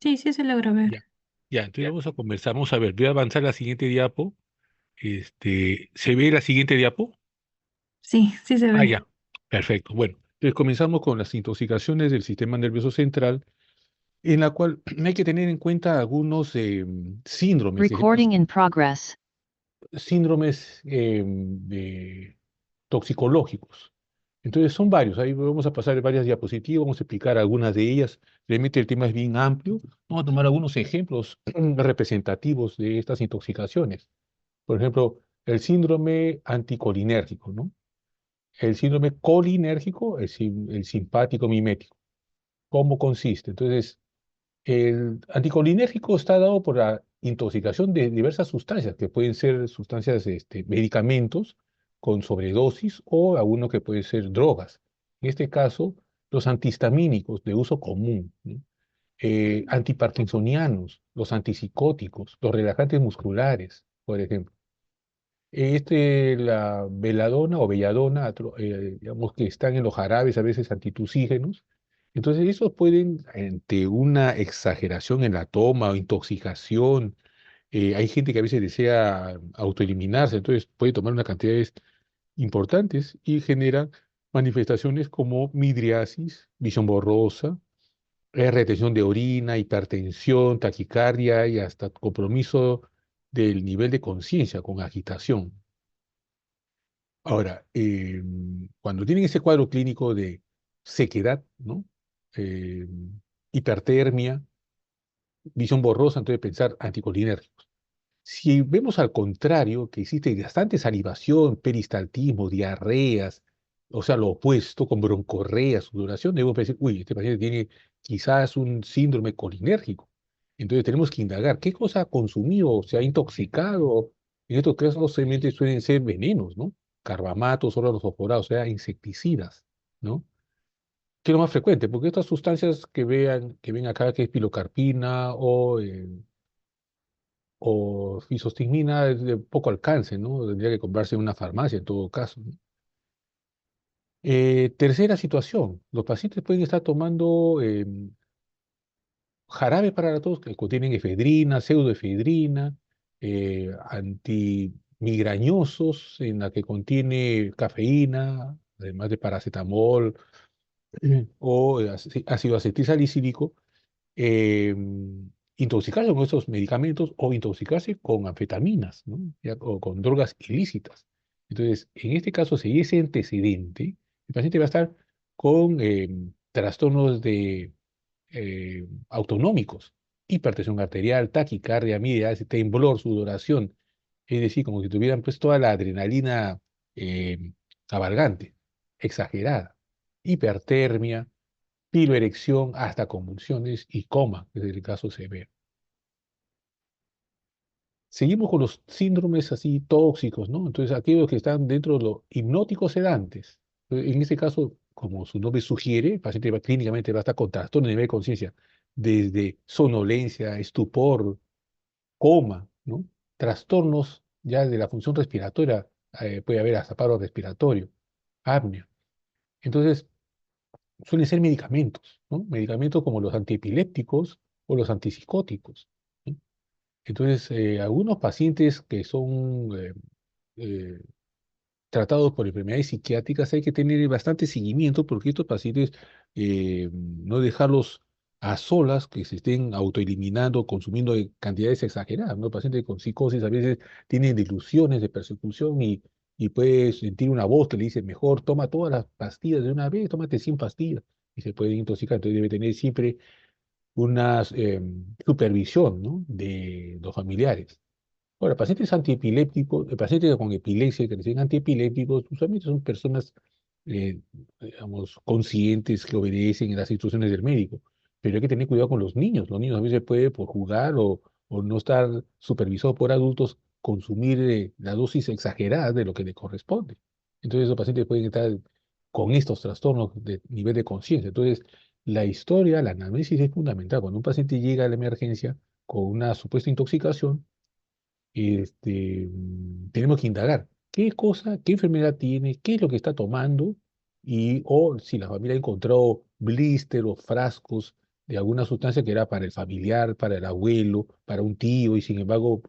Sí, sí se logra ver. Ya. Ya, entonces vamos a conversar. Vamos a ver, voy a avanzar la siguiente diapo. ¿Se ve la siguiente diapo? Sí, sí se Ah, ve. ya. Perfecto. Bueno, entonces comenzamos con las intoxicaciones del sistema nervioso central, en la cual hay que tener en cuenta algunos síndromes, Recording in progress. síndromes toxicológicos. Entonces son varios, ahí vamos a pasar varias diapositivas, vamos a explicar algunas de ellas. Realmente el tema es bien amplio. Vamos a tomar algunos ejemplos representativos de estas intoxicaciones. Por ejemplo, el síndrome anticolinérgico, ¿no? El síndrome colinérgico, el simpático mimético. ¿Cómo consiste? Entonces, el anticolinérgico está dado por la intoxicación de diversas sustancias, que pueden ser sustancias, medicamentos con sobredosis o algunos que pueden ser drogas. En este caso, los antihistamínicos de uso común, ¿no? Antiparkinsonianos, los antipsicóticos, los relajantes musculares, por ejemplo. La veladona o belladona, digamos que están en los jarabes a veces antitusígenos. Entonces, esos pueden, ante una exageración en la toma o intoxicación, hay gente que a veces desea autoeliminarse, entonces puede tomar unas cantidades importantes y generan manifestaciones como midriasis, visión borrosa, retención de orina, hipertensión, taquicardia y hasta compromiso del nivel de conciencia con agitación. Ahora, cuando tienen ese cuadro clínico de sequedad, ¿no? Eh, Hipertermia, visión borrosa, entonces pensar anticolinérgicos. Si vemos al contrario, que existe bastante salivación, peristaltismo, diarreas, o sea, lo opuesto, con broncorrea, sudoración, debemos decir, uy, este paciente tiene quizás un síndrome colinérgico. Entonces tenemos que indagar qué cosa ha consumido, se ha intoxicado. En estos casos simplemente suelen ser venenos, ¿no? Carbamatos, órganos fosforados, o sea, insecticidas, ¿no? ¿Qué es lo más frecuente? Porque estas sustancias que ven acá, que es pilocarpina o fisostigmina es de poco alcance, ¿no? Tendría que comprarse en una farmacia en todo caso, ¿no? Tercera situación, los pacientes pueden estar tomando jarabe para la tos que contienen efedrina, pseudoefedrina, antimigrañosos en la que contiene cafeína, además de paracetamol o ácido acetilsalicílico, eh, intoxicarse con estos medicamentos o intoxicarse con anfetaminas, ¿no? O con drogas ilícitas. Entonces, en este caso, si hay ese antecedente, el paciente va a estar con trastornos autonómicos, hipertensión arterial, taquicardia, midriasis, temblor, sudoración, es decir, como si tuvieran pues toda la adrenalina cabalgante, exagerada, hipertermia, piloerección, hasta convulsiones y coma, que es el caso severo. Seguimos con los síndromes así tóxicos, ¿no? Entonces, aquellos que están dentro de los hipnóticos sedantes. En este caso, como su nombre sugiere, el paciente clínicamente va a estar con trastorno de nivel de conciencia, desde somnolencia, estupor, coma, ¿no? Trastornos ya de la función respiratoria, puede haber hasta paro respiratorio, apnea. Entonces, suelen ser medicamentos, ¿no? Medicamentos como los antiepilépticos o los antipsicóticos, ¿no? Entonces, algunos pacientes que son eh, tratados por enfermedades psiquiátricas hay que tener bastante seguimiento porque estos pacientes no dejarlos a solas, que se estén autoeliminando, consumiendo cantidades exageradas, ¿no? El paciente con psicosis a veces tiene delusiones de persecución y puede sentir una voz que le dice, mejor toma todas las pastillas de una vez, tómate 100 pastillas y se puede intoxicar. Entonces debe tener siempre una supervisión, ¿no? De los familiares. Ahora, pacientes antiepilépticos, pacientes con epilepsia que reciben antiepilépticos, usualmente son personas, digamos, conscientes que obedecen las instrucciones del médico. Pero hay que tener cuidado con los niños. Los niños a veces pueden, por jugar o no estar supervisados por adultos, consumir la dosis exagerada de lo que le corresponde. Entonces, los pacientes pueden estar con estos trastornos de nivel de conciencia. Entonces, la historia, la análisis es fundamental. Cuando un paciente llega a la emergencia con una supuesta intoxicación, tenemos que indagar qué cosa, qué enfermedad tiene, qué es lo que está tomando, y o si la familia ha encontrado blister o frascos de alguna sustancia que era para el familiar, para el abuelo, para un tío, y sin embargo,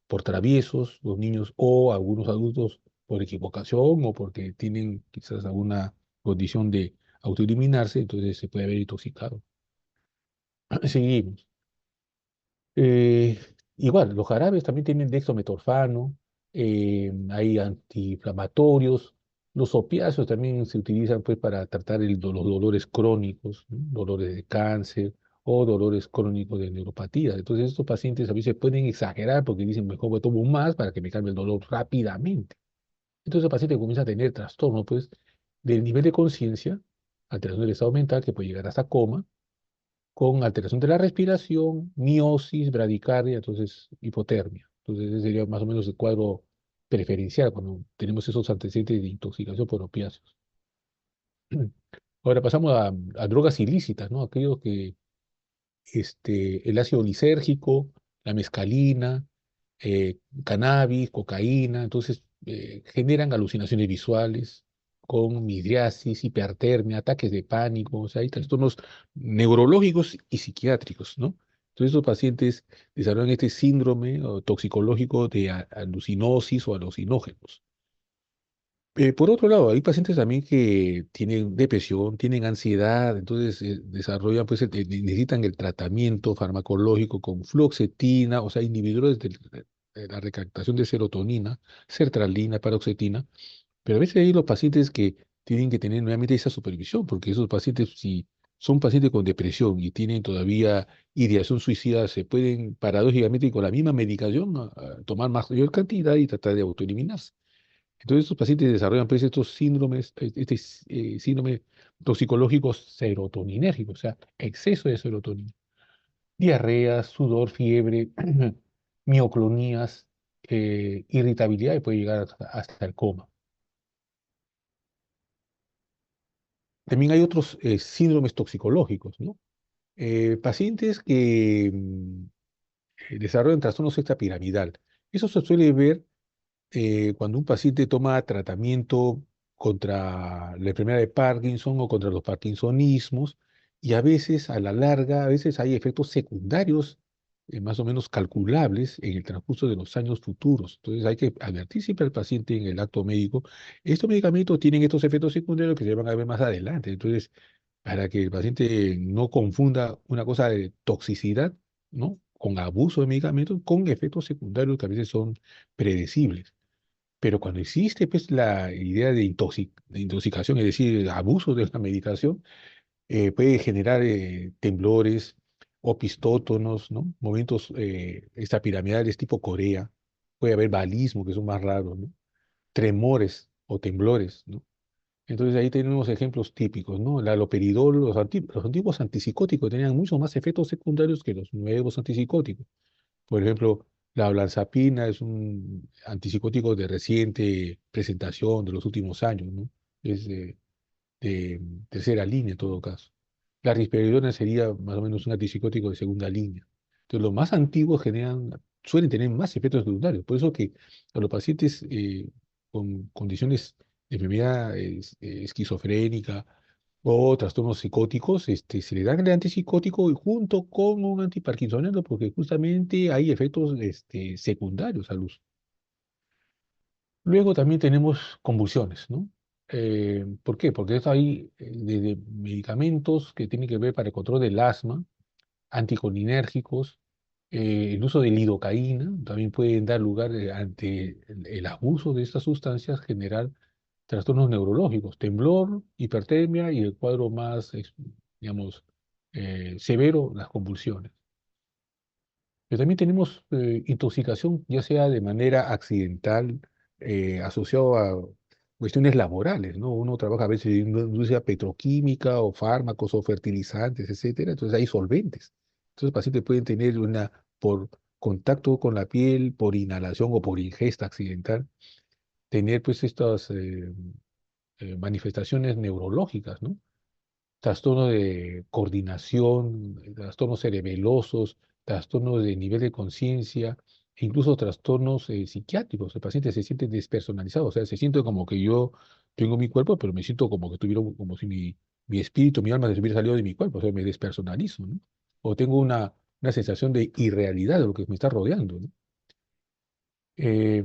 por traviesos, los niños o algunos adultos por equivocación o porque tienen quizás alguna condición de autoeliminarse, entonces se puede haber intoxicado. Seguimos. Eh, Igual, los jarabes también tienen dextrometorfano, hay antiinflamatorios. Los opiáceos también se utilizan pues, para tratar los dolores crónicos, ¿no? Dolores de cáncer o dolores crónicos de neuropatía. Entonces, estos pacientes a veces pueden exagerar porque dicen, mejor me tomo más para que me calme el dolor rápidamente. Entonces, el paciente comienza a tener trastorno pues, del nivel de conciencia, alteración del estado mental que puede llegar hasta coma con alteración de la respiración, miosis, bradicardia, entonces hipotermia. Entonces ese sería más o menos el cuadro preferencial cuando tenemos esos antecedentes de intoxicación por opiáceos. Ahora pasamos a drogas ilícitas, ¿no? Aquellos que el ácido lisérgico, la mescalina, cannabis, cocaína, entonces generan alucinaciones visuales con midriasis, hipertermia, ataques de pánico, o sea, hay trastornos neurológicos y psiquiátricos, ¿no? Entonces, estos pacientes desarrollan este síndrome toxicológico de alucinosis o alucinógenos. Por otro lado, hay pacientes también que tienen depresión, tienen ansiedad, entonces desarrollan, pues, necesitan el tratamiento farmacológico con fluoxetina, o sea, inhibidores de la recaptación de serotonina, sertralina, paroxetina, pero a veces hay los pacientes que tienen que tener nuevamente esa supervisión, porque esos pacientes, si son pacientes con depresión y tienen todavía ideación suicida, se pueden paradójicamente con la misma medicación tomar mayor cantidad y tratar de autoeliminarse. Entonces, estos pacientes desarrollan pues, estos síndromes, síndrome toxicológico serotoninérgico, o sea, exceso de serotonina. Diarrea, sudor, fiebre, mioclonías, irritabilidad y puede llegar hasta el coma. También hay otros síndromes toxicológicos, ¿no? Pacientes que desarrollan trastornos extrapiramidal. Eso se suele ver cuando un paciente toma tratamiento contra la enfermedad de Parkinson o contra los parkinsonismos, y a veces a la larga, a veces hay efectos secundarios más o menos calculables en el transcurso de los años futuros. Entonces hay que advertir siempre al paciente en el acto médico, estos medicamentos tienen estos efectos secundarios que se van a ver más adelante. Entonces, para que el paciente no confunda una cosa de toxicidad, ¿no? Con abuso de medicamentos, con efectos secundarios que a veces son predecibles. Pero cuando existe pues, la idea de intoxicación, es decir, el abuso de la medicación, puede generar temblores, opistótonos, ¿no? Momentos extrapiramidales tipo Corea. Puede haber balismo, que son más raros, ¿no? Tremores o temblores, ¿no? Entonces ahí tenemos ejemplos típicos, ¿no? El haloperidol, los antiguos antipsicóticos tenían muchos más efectos secundarios que los nuevos antipsicóticos. Por ejemplo, la olanzapina es un antipsicótico de reciente presentación de los últimos años, ¿no? Es de tercera línea en todo caso. La risperidona sería más o menos un antipsicótico de segunda línea. Entonces, los más antiguos suelen tener más efectos secundarios. Por eso que a los pacientes con condiciones de enfermedad esquizofrénica o trastornos psicóticos, se le da el antipsicótico y junto con un antiparkinsoniano, porque justamente hay efectos secundarios al uso. Luego también tenemos convulsiones, ¿no? ¿Por qué? Porque esto hay desde medicamentos que tienen que ver para el control del asma, anticolinérgicos, el uso de lidocaína, también pueden dar lugar ante el abuso de estas sustancias, generar trastornos neurológicos, temblor, hipertermia y el cuadro más, digamos, severo, las convulsiones. Pero también tenemos intoxicación, ya sea de manera accidental, asociado a cuestiones laborales, ¿no? Uno trabaja a veces en una industria petroquímica o fármacos o fertilizantes, etcétera, entonces hay solventes. Entonces, los pacientes pueden tener por contacto con la piel, por inhalación o por ingesta accidental, tener pues estas manifestaciones neurológicas, ¿no? Trastornos de coordinación, trastornos cerebelosos, trastornos de nivel de conciencia, e incluso trastornos psiquiátricos. El paciente se siente despersonalizado, o sea, se siente como que yo tengo mi cuerpo, pero me siento como que tuviera, como si mi mi espíritu, mi alma se hubiera salido de mi cuerpo, o sea, me despersonalizo, ¿no? O tengo una sensación de irrealidad de lo que me está rodeando, ¿no? Eh,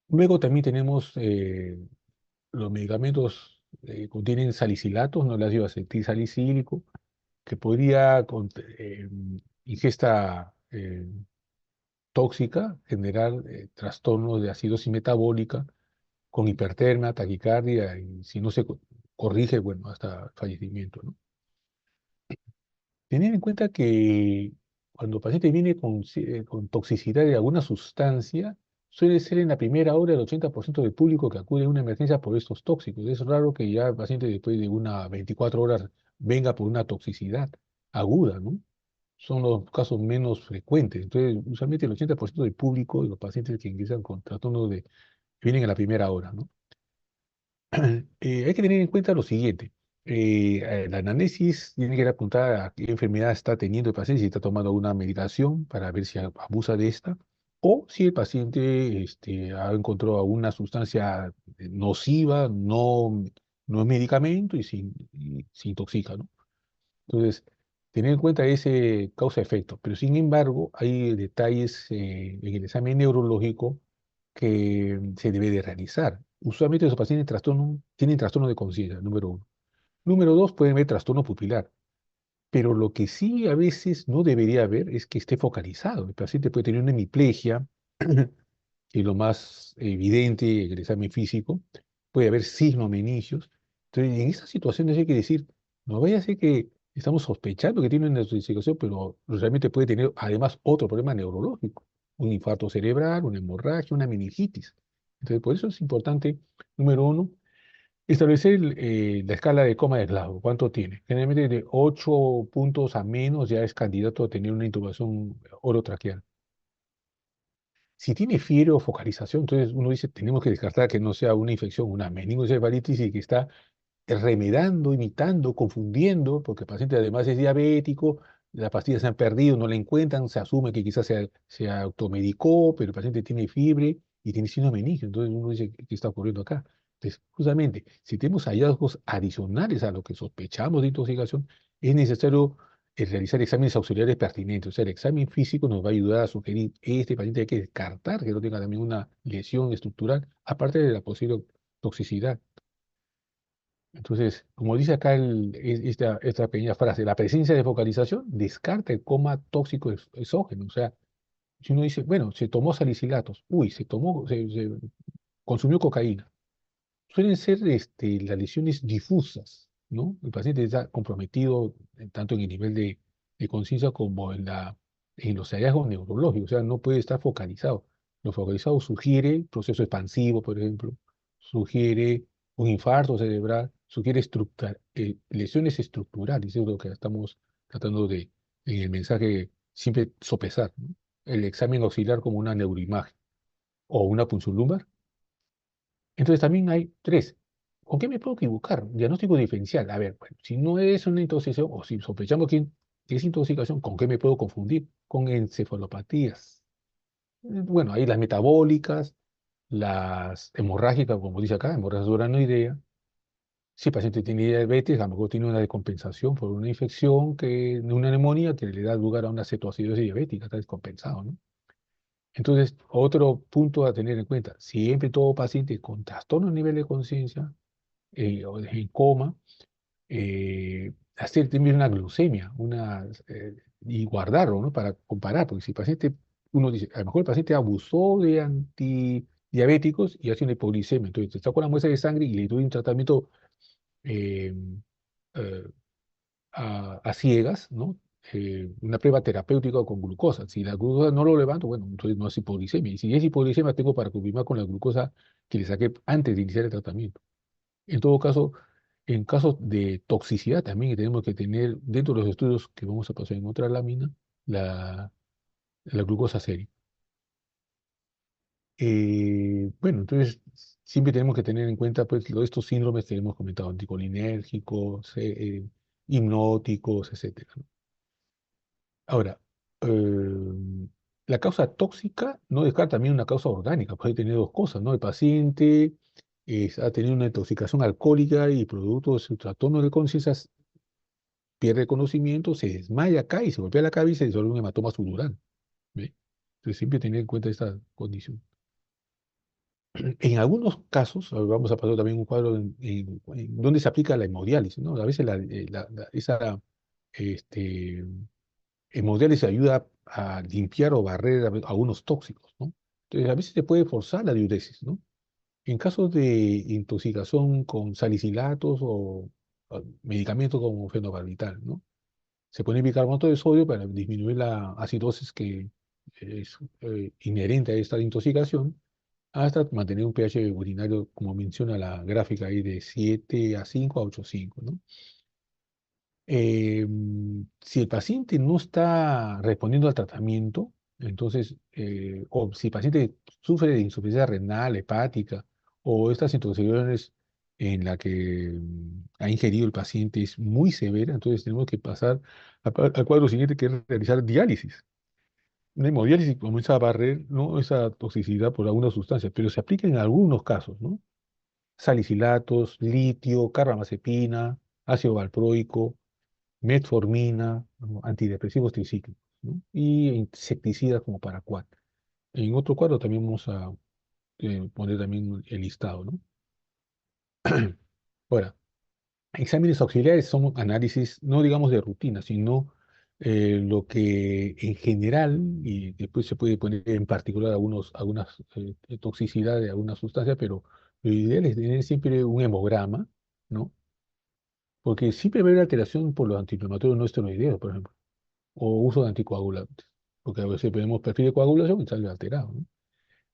Luego también tenemos los medicamentos contienen salicilatos, no el ácido acetilsalicílico, que podría, con ingesta tóxica, generar trastornos de acidosis metabólica con hipertermia, taquicardia y si no se corrige, bueno, hasta fallecimiento, ¿no? Tener en cuenta que cuando el paciente viene con toxicidad de alguna sustancia, suele ser en la primera hora el 80% del público que acude a una emergencia por estos tóxicos. Es raro que ya el paciente después de una 24 horas venga por una toxicidad aguda, ¿no? Son los casos menos frecuentes. Entonces, usualmente el 80% del público de los pacientes que ingresan con trastornos vienen a la primera hora, ¿no? Hay que tener en cuenta lo siguiente. La anamnesis tiene que ir apuntada a qué enfermedad está teniendo el paciente, si está tomando una medicación para ver si abusa de esta, o si el paciente ha encontrado alguna sustancia nociva, no es medicamento y se intoxica, ¿no? Entonces, tener en cuenta ese causa-efecto. Pero sin embargo, hay detalles en el examen neurológico que se debe de realizar. Usualmente los pacientes tienen trastorno de conciencia, número uno. Número dos, pueden ver trastorno pupilar. Pero lo que sí a veces no debería haber es que esté focalizado. El paciente puede tener una hemiplegia, y lo más evidente en el examen físico, puede haber sigmomenicios. Entonces, en esas situaciones hay que decir, no vaya a ser que estamos sospechando que tiene una intoxicación, pero realmente puede tener además otro problema neurológico, un infarto cerebral, una hemorragia, una meningitis. Entonces, por eso es importante, número uno, establecer la escala de coma de Glasgow. ¿Cuánto tiene? Generalmente de 8 puntos a menos ya es candidato a tener una intubación orotraqueal. Si tiene fiebre o focalización, entonces uno dice, tenemos que descartar que no sea una infección, una meningoencefalitis y que está remedando, imitando, confundiendo, porque el paciente además es diabético, las pastillas se han perdido, no la encuentran, se asume que quizás se automedicó, pero el paciente tiene fiebre y tiene signo meningio, entonces uno dice, ¿qué está ocurriendo acá? Entonces, justamente, si tenemos hallazgos adicionales a lo que sospechamos de intoxicación, es necesario realizar exámenes auxiliares pertinentes. O sea, el examen físico nos va a ayudar a sugerir, este paciente hay que descartar que no tenga también una lesión estructural, aparte de la posible toxicidad. Entonces, como dice acá esta pequeña frase, la presencia de focalización descarta el coma tóxico exógeno. O sea, si uno dice, bueno, se tomó salicilatos, uy, se consumió cocaína, suelen ser las lesiones difusas, ¿no? El paciente está comprometido tanto en el nivel de conciencia como en los hallazgos neurológicos, o sea, no puede estar focalizado. Lo focalizado sugiere proceso expansivo, por ejemplo, sugiere un infarto cerebral, sugiere lesiones estructurales, es lo que estamos tratando en el mensaje, siempre sopesar, ¿no? El examen auxiliar como una neuroimagen o una punción lumbar. Entonces también hay tres. ¿Con qué me puedo equivocar? Diagnóstico diferencial. A ver, bueno, si no es una intoxicación o si sospechamos que es intoxicación, ¿con qué me puedo confundir? Con encefalopatías. Bueno, hay las metabólicas, las hemorrágicas, como dice acá, hemorragia uranoidea. Si el paciente tiene diabetes, a lo mejor tiene una descompensación por una infección, una neumonía que le da lugar a una cetoacidosis diabética, está descompensado, ¿no? Entonces, otro punto a tener en cuenta, siempre todo paciente con trastorno a nivel de conciencia o en coma, hacer también una glucemia, y guardarlo, ¿no? Para comparar, porque si el paciente, uno dice, a lo mejor el paciente abusó de antidiabéticos y hace una hipoglicemia, entonces te sacó la muestra de sangre y le doy un tratamiento eh, eh, a ciegas, ¿no? Una prueba terapéutica con glucosa. Si la glucosa no lo levanto, bueno, entonces no es hipoglicemia. Y si es hipoglicemia, tengo para confirmar con la glucosa que le saqué antes de iniciar el tratamiento. En todo caso, en casos de toxicidad también tenemos que tener dentro de los estudios que vamos a pasar en otra lámina, la, la glucosa seria. Bueno, entonces siempre tenemos que tener en cuenta pues estos síndromes que hemos comentado, anticolinérgicos, hipnóticos, etcétera, ¿no? Ahora, la causa tóxica no descarta también una causa orgánica, puede tener dos cosas, ¿no? El paciente ha tenido una intoxicación alcohólica y producto de su trastorno de conciencia pierde conocimiento, se desmaya, cae, se golpea la cabeza y se desarrolla un hematoma subdural. ¿Ve? Entonces siempre tener en cuenta esta condición. En algunos casos, vamos a pasar también un cuadro en donde se aplica la hemodiálisis, ¿no? A veces esa este, hemodiálisis ayuda a limpiar o barrer algunos tóxicos, ¿no? Entonces a veces se puede forzar la diuresis, ¿no? En casos de intoxicación con salicilatos o medicamentos como fenobarbital, ¿no? Se pone bicarbonato de sodio para disminuir la acidosis que es inherente a esta intoxicación, hasta mantener un pH urinario, como menciona la gráfica ahí, de 7 a 5 a 8,5, ¿no? Si el paciente no está respondiendo al tratamiento, entonces, o si el paciente sufre de insuficiencia renal, hepática, o estas intoxicaciones en la que ha ingerido el paciente es muy severa, entonces tenemos que pasar al cuadro siguiente, que es realizar diálisis. Una hemodiálisis comienza a barrer, ¿no?, esa toxicidad por alguna sustancia, pero se aplica en algunos casos, ¿no? Salicilatos, litio, carbamazepina, ácido valproico, metformina, ¿no?, antidepresivos tricíclicos, ¿no? Y insecticidas como paraquat. En otro cuadro también vamos a poner también el listado, ¿no? Ahora, exámenes auxiliares son análisis, no digamos de rutina, sino lo que en general, y después se puede poner en particular algunas toxicidades de algunas sustancias, pero lo ideal es tener siempre un hemograma, ¿no? Porque siempre va a haber alteración por los antiinflamatorios no esteroideos, por ejemplo, o uso de anticoagulantes, porque a veces tenemos perfil de coagulación y sale alterado, ¿no?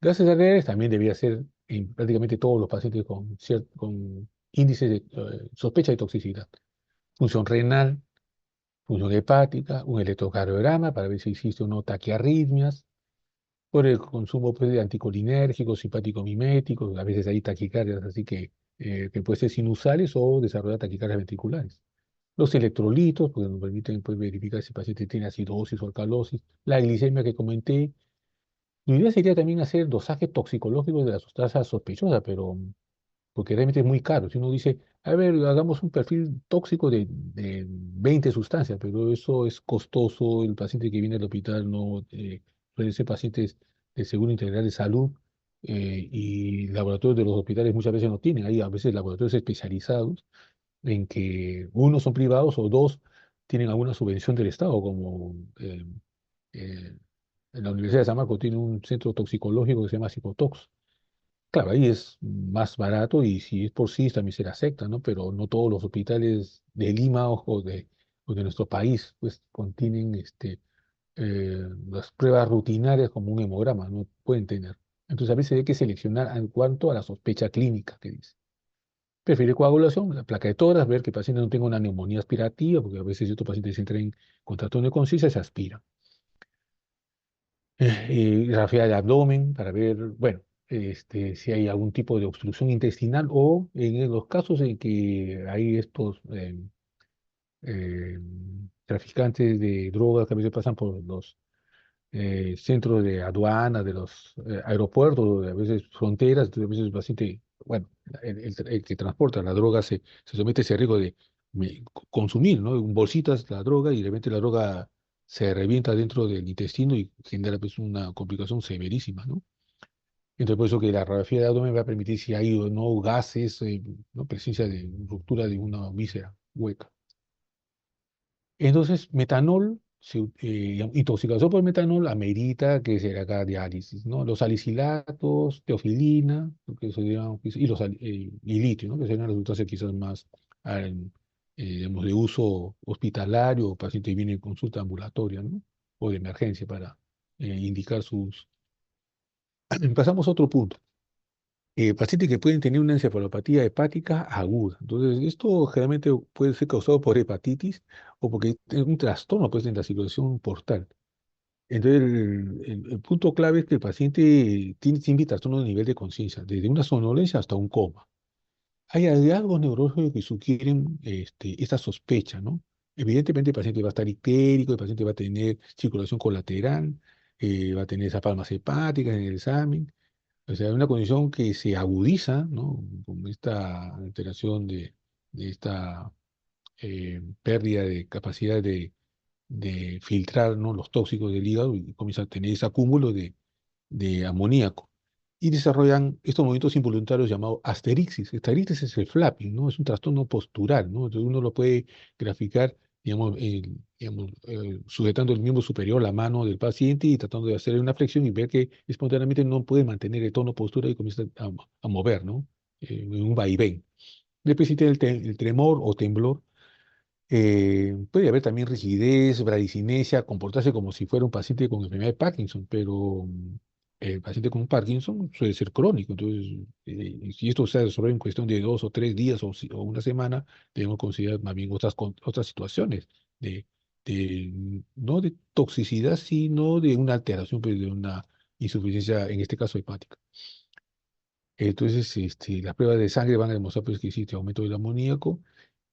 Gases arteriales también debía ser en prácticamente todos los pacientes con índices de sospecha de toxicidad. Función renal, función hepática, un electrocardiograma para ver si existe o no taquiarritmias, por el consumo, pues, de anticolinérgicos, simpático-miméticos, a veces hay taquicardias, así que pueden ser sinusales o desarrollar taquicardias ventriculares. Los electrolitos, porque nos permiten, pues, verificar si el paciente tiene acidosis o alcalosis. La glicemia que comenté. La idea sería también hacer dosajes toxicológicos de las sustancias sospechosas, pero porque realmente es muy caro. Si uno dice, a ver, hagamos un perfil tóxico de 20 sustancias, pero eso es costoso, el paciente que viene al hospital no puede ser pacientes de seguro integral de salud, y laboratorios de los hospitales muchas veces no tienen. Hay a veces laboratorios especializados en que uno son privados o dos tienen alguna subvención del Estado, como eh, en la Universidad de San Marcos tiene un centro toxicológico que se llama Psicotox. Claro, ahí es más barato y si es por sí también se le acepta, ¿no? Pero no todos los hospitales de Lima o de nuestro país pues contienen las pruebas rutinarias como un hemograma, no pueden tener. Entonces a veces hay que seleccionar en cuanto a la sospecha clínica que dice. Prefiere coagulación, la placa de toras, ver que el paciente no tenga una neumonía aspirativa, porque a veces estos pacientes entran con trastorno de conciencia y se aspiran. Radiografía del abdomen para ver, bueno, si hay algún tipo de obstrucción intestinal o en los casos en que hay estos eh, traficantes de drogas que a veces pasan por los centros de aduana, de los aeropuertos, a veces fronteras, entonces a veces el paciente, bueno, el que transporta la droga se somete a ese riesgo de consumir, ¿no? En bolsitas la droga y de repente la droga se revienta dentro del intestino y genera, pues, una complicación severísima, ¿no? Entonces por eso que la radiografía de abdomen va a permitir si hay o no gases, ¿no?, presencia de ruptura de una víscera hueca. Entonces, metanol, intoxicación por metanol amerita que se haga diálisis, ¿no? Los salicilatos, teofilina, que serían, y, y litio, ¿no?, que serían las sustancias quizás más, digamos, de uso hospitalario, o paciente que viene en consulta ambulatoria, ¿no?, o de emergencia para indicar sus... Pasamos a otro punto. Pacientes que pueden tener una encefalopatía hepática aguda. Entonces, esto generalmente puede ser causado por hepatitis o porque es un trastorno, pues, en la circulación portal. Entonces, el punto clave es que el paciente tiene siempre trastorno de nivel de conciencia, desde una somnolencia hasta un coma. Hay hallazgos neurológicos que sugieren esta sospecha, ¿no? Evidentemente, el paciente va a estar ictérico, el paciente va a tener circulación colateral, va a tener esas palmas hepáticas en el examen. O sea, una condición que se agudiza, ¿no? Con esta alteración de esta pérdida de capacidad de filtrar, ¿no? Los tóxicos del hígado y comienza a tener ese acúmulo de amoníaco. Y desarrollan estos movimientos involuntarios llamados asterixis. Asterixis es el flapping, ¿no? Es un trastorno postural, ¿no? Entonces uno lo puede graficar, digamos, sujetando el miembro superior, la mano del paciente y tratando de hacer una flexión y ver que espontáneamente no puede mantener el tono postura y comienza a mover, ¿no? En un vaivén. Después existe el tremor o temblor. Puede haber también rigidez, bradicinesia, comportarse como si fuera un paciente con enfermedad de Parkinson, pero el paciente con Parkinson suele ser crónico. Entonces, si esto se resuelve en cuestión de 2 o 3 días o una semana, debemos considerar más bien otras situaciones de, no de toxicidad, sino de una alteración, pues, de una insuficiencia, en este caso hepática. Entonces, las pruebas de sangre van a demostrar, pues, que existe aumento del amoníaco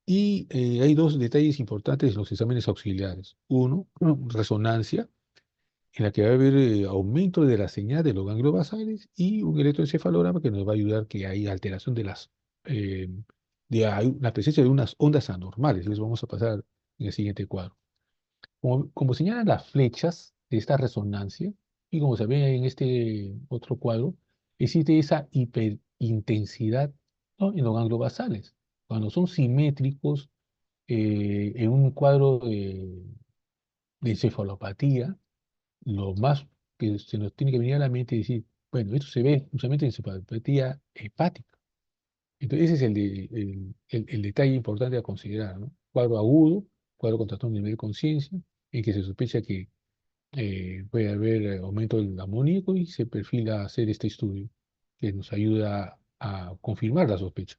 y hay dos detalles importantes en los exámenes auxiliares. Uno, resonancia, en la que va a haber aumento de la señal de los ganglios basales y un electroencefalograma que nos va a ayudar que hay alteración eh, hay la presencia de unas ondas anormales. Les vamos a pasar en el siguiente cuadro. Como señalan las flechas de esta resonancia, y como se ve en este otro cuadro, existe esa hiperintensidad, ¿no? En los ganglios basales. Cuando son simétricos, en un cuadro de encefalopatía, lo más que se nos tiene que venir a la mente es decir, bueno, esto se ve usualmente en encefalopatía hepática. Entonces, ese es el detalle importante a considerar, ¿no? Cuadro agudo, cuadro con trastorno de nivel de conciencia, en que se sospecha que puede haber aumento del amoníaco y se perfila hacer este estudio que nos ayuda a confirmar la sospecha.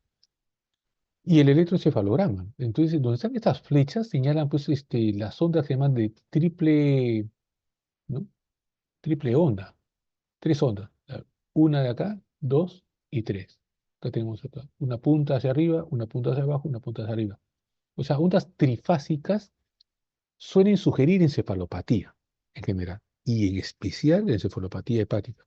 Y el electroencefalograma. Entonces, donde están estas flechas, señalan pues las ondas que llaman de triple, ¿no? Triple onda, tres ondas. Una de acá, dos y tres. Acá tenemos acá, una punta hacia arriba, una punta hacia abajo, una punta hacia arriba. O sea, ondas trifásicas suelen sugerir encefalopatía en general, y en especial encefalopatía hepática.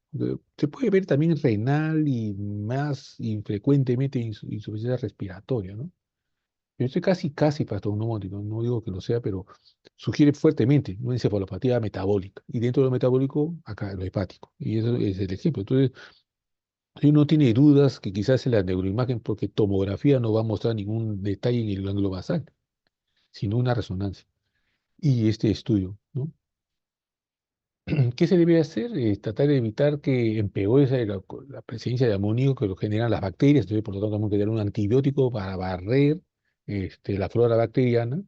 Se puede ver también renal y más infrecuentemente insuficiencia respiratoria, ¿no? Yo estoy casi patognomónico, no digo que lo sea, pero sugiere fuertemente una encefalopatía metabólica. Y dentro de lo metabólico, acá lo hepático. Y eso es el ejemplo. Entonces, si uno tiene dudas que quizás en la neuroimagen, porque tomografía no va a mostrar ningún detalle en el ganglio basal, sino una resonancia. Y este estudio, ¿no? ¿Qué se debe hacer? Tratar de evitar que empeore la presencia de amonio que lo generan las bacterias. Entonces, por lo tanto, tenemos que dar un antibiótico para barrer la flora bacteriana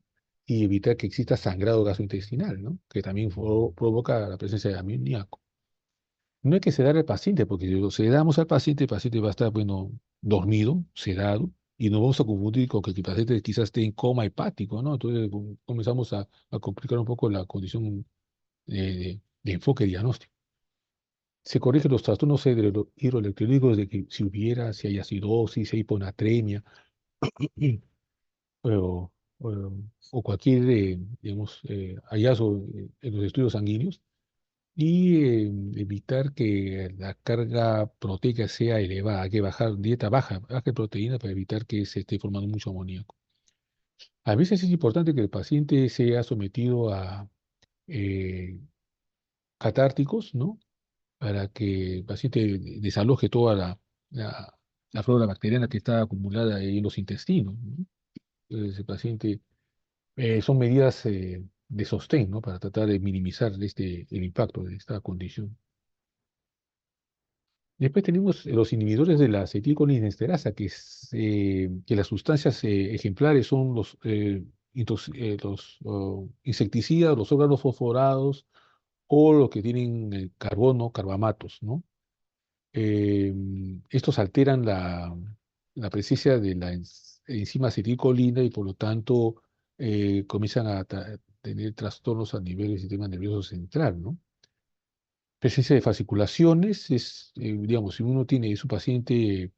y evitar que exista sangrado gastrointestinal, ¿no? Que también provoca la presencia de amoníaco. No hay que sedar al paciente, porque si lo sedamos al paciente, el paciente va a estar, bueno, dormido, sedado, y nos vamos a confundir con que el paciente quizás esté en coma hepático, ¿no? Entonces comenzamos a complicar un poco la condición de enfoque diagnóstico. Se corrigen los trastornos hidroelectrolíticos de que si hay acidosis, si hay hiponatremia, o, o- o cualquier, digamos, hallazgo en los estudios sanguíneos, y evitar que la carga proteica sea elevada. Hay que bajar dieta baja, baja de proteína para evitar que se esté formando mucho amoníaco. A veces es importante que el paciente sea sometido a eh, catárticos, ¿no? Para que el paciente desaloje toda la, la flora bacteriana que está acumulada ahí en los intestinos, ¿no? Entonces, el paciente, son medidas de sostén, ¿no? Para tratar de minimizar el impacto de esta condición. Después tenemos los inhibidores de la acetilcolinesterasa, que las sustancias ejemplares son los insecticidas, los órganos fosforados o los que tienen carbono, carbamatos, ¿no? Eh, Estos alteran la presencia de la enzima acetilcolina y por lo tanto comienzan a tener trastornos a nivel del sistema nervioso central, ¿no? Presencia de fasciculaciones es, digamos, si uno tiene su paciente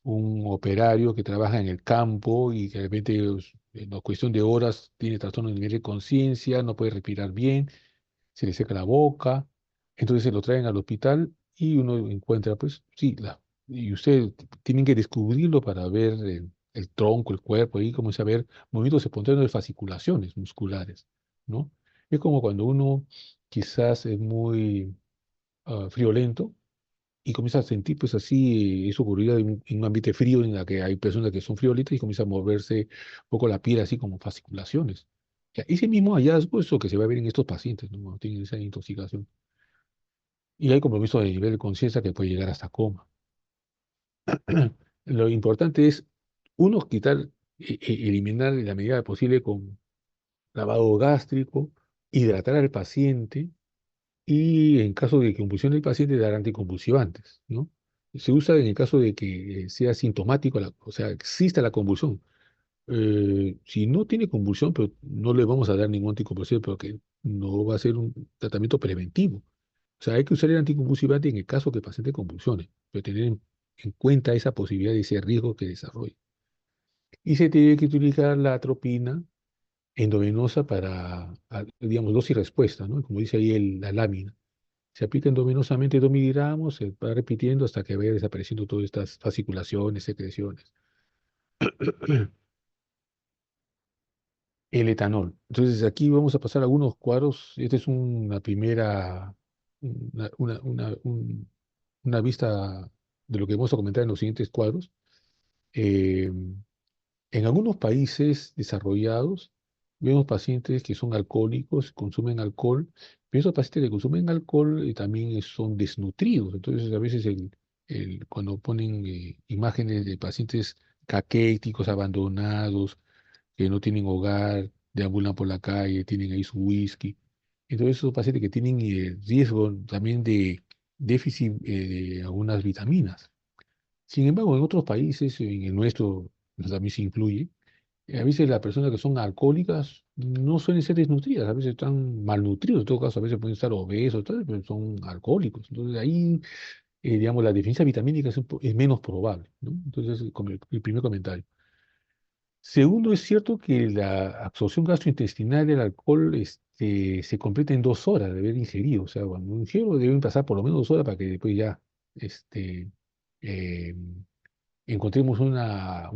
un operario que trabaja en el campo y que de repente en la cuestión de horas tiene trastorno de nivel de conciencia, no puede respirar bien, se le seca la boca, entonces se lo traen al hospital y uno encuentra, pues, sí, y usted tienen que descubrirlo para ver el tronco, el cuerpo, ahí comienza a ver movimientos espontáneos de fasciculaciones musculares, ¿no? Es como cuando uno quizás es muy friolento y comienza a sentir, pues así, eso ocurriría en un ambiente frío en la que hay personas que son friolitas y comienza a moverse un poco la piel así como fasciculaciones. Ya, ese mismo hallazgo es lo que se va a ver en estos pacientes, ¿no? Cuando tienen esa intoxicación. Y hay compromiso de nivel de conciencia que puede llegar hasta coma. Lo importante es, uno, eliminar en la medida posible con lavado gástrico, hidratar al paciente y en caso de convulsión del paciente dar anticonvulsivantes, ¿no? Se usa en el caso de que sea sintomático, o sea, exista la convulsión. Si no tiene convulsión, pero no le vamos a dar ningún anticonvulsivante, porque no va a ser un tratamiento preventivo. O sea, hay que usar el anticonvulsivante en el caso que el paciente convulsione, pero tener en cuenta esa posibilidad y ese riesgo que desarrolla. Y se tiene que utilizar la atropina endovenosa para, digamos, dosis respuesta, ¿no? Como dice ahí la lámina. Se aplica endovenosamente 2 miligramos, se va repitiendo hasta que vaya desapareciendo todas estas fasciculaciones, secreciones. El etanol. Entonces, aquí vamos a pasar algunos cuadros. Esta es una primera, una vista de lo que vamos a comentar en los siguientes cuadros. Eh, En algunos países desarrollados, vemos pacientes que son alcohólicos, consumen alcohol, pero esos pacientes que consumen alcohol también son desnutridos. Entonces, a veces cuando ponen imágenes de pacientes caquéticos, abandonados, que no tienen hogar, deambulan por la calle, tienen ahí su whisky. Entonces, esos pacientes que tienen riesgo también de déficit de algunas vitaminas. Sin embargo, en otros países, en el nuestro también se incluye, a veces las personas que son alcohólicas no suelen ser desnutridas, a veces están malnutridos, en todo caso, a veces pueden estar obesos, tal, pero son alcohólicos. Entonces ahí, digamos, la deficiencia vitamínica es menos probable, ¿no? Entonces, como el primer comentario. Segundo, es cierto que la absorción gastrointestinal del alcohol se completa en 2 horas de haber ingerido. O sea, cuando ingiero deben pasar por lo menos 2 horas para que después ya este, eh, encontremos un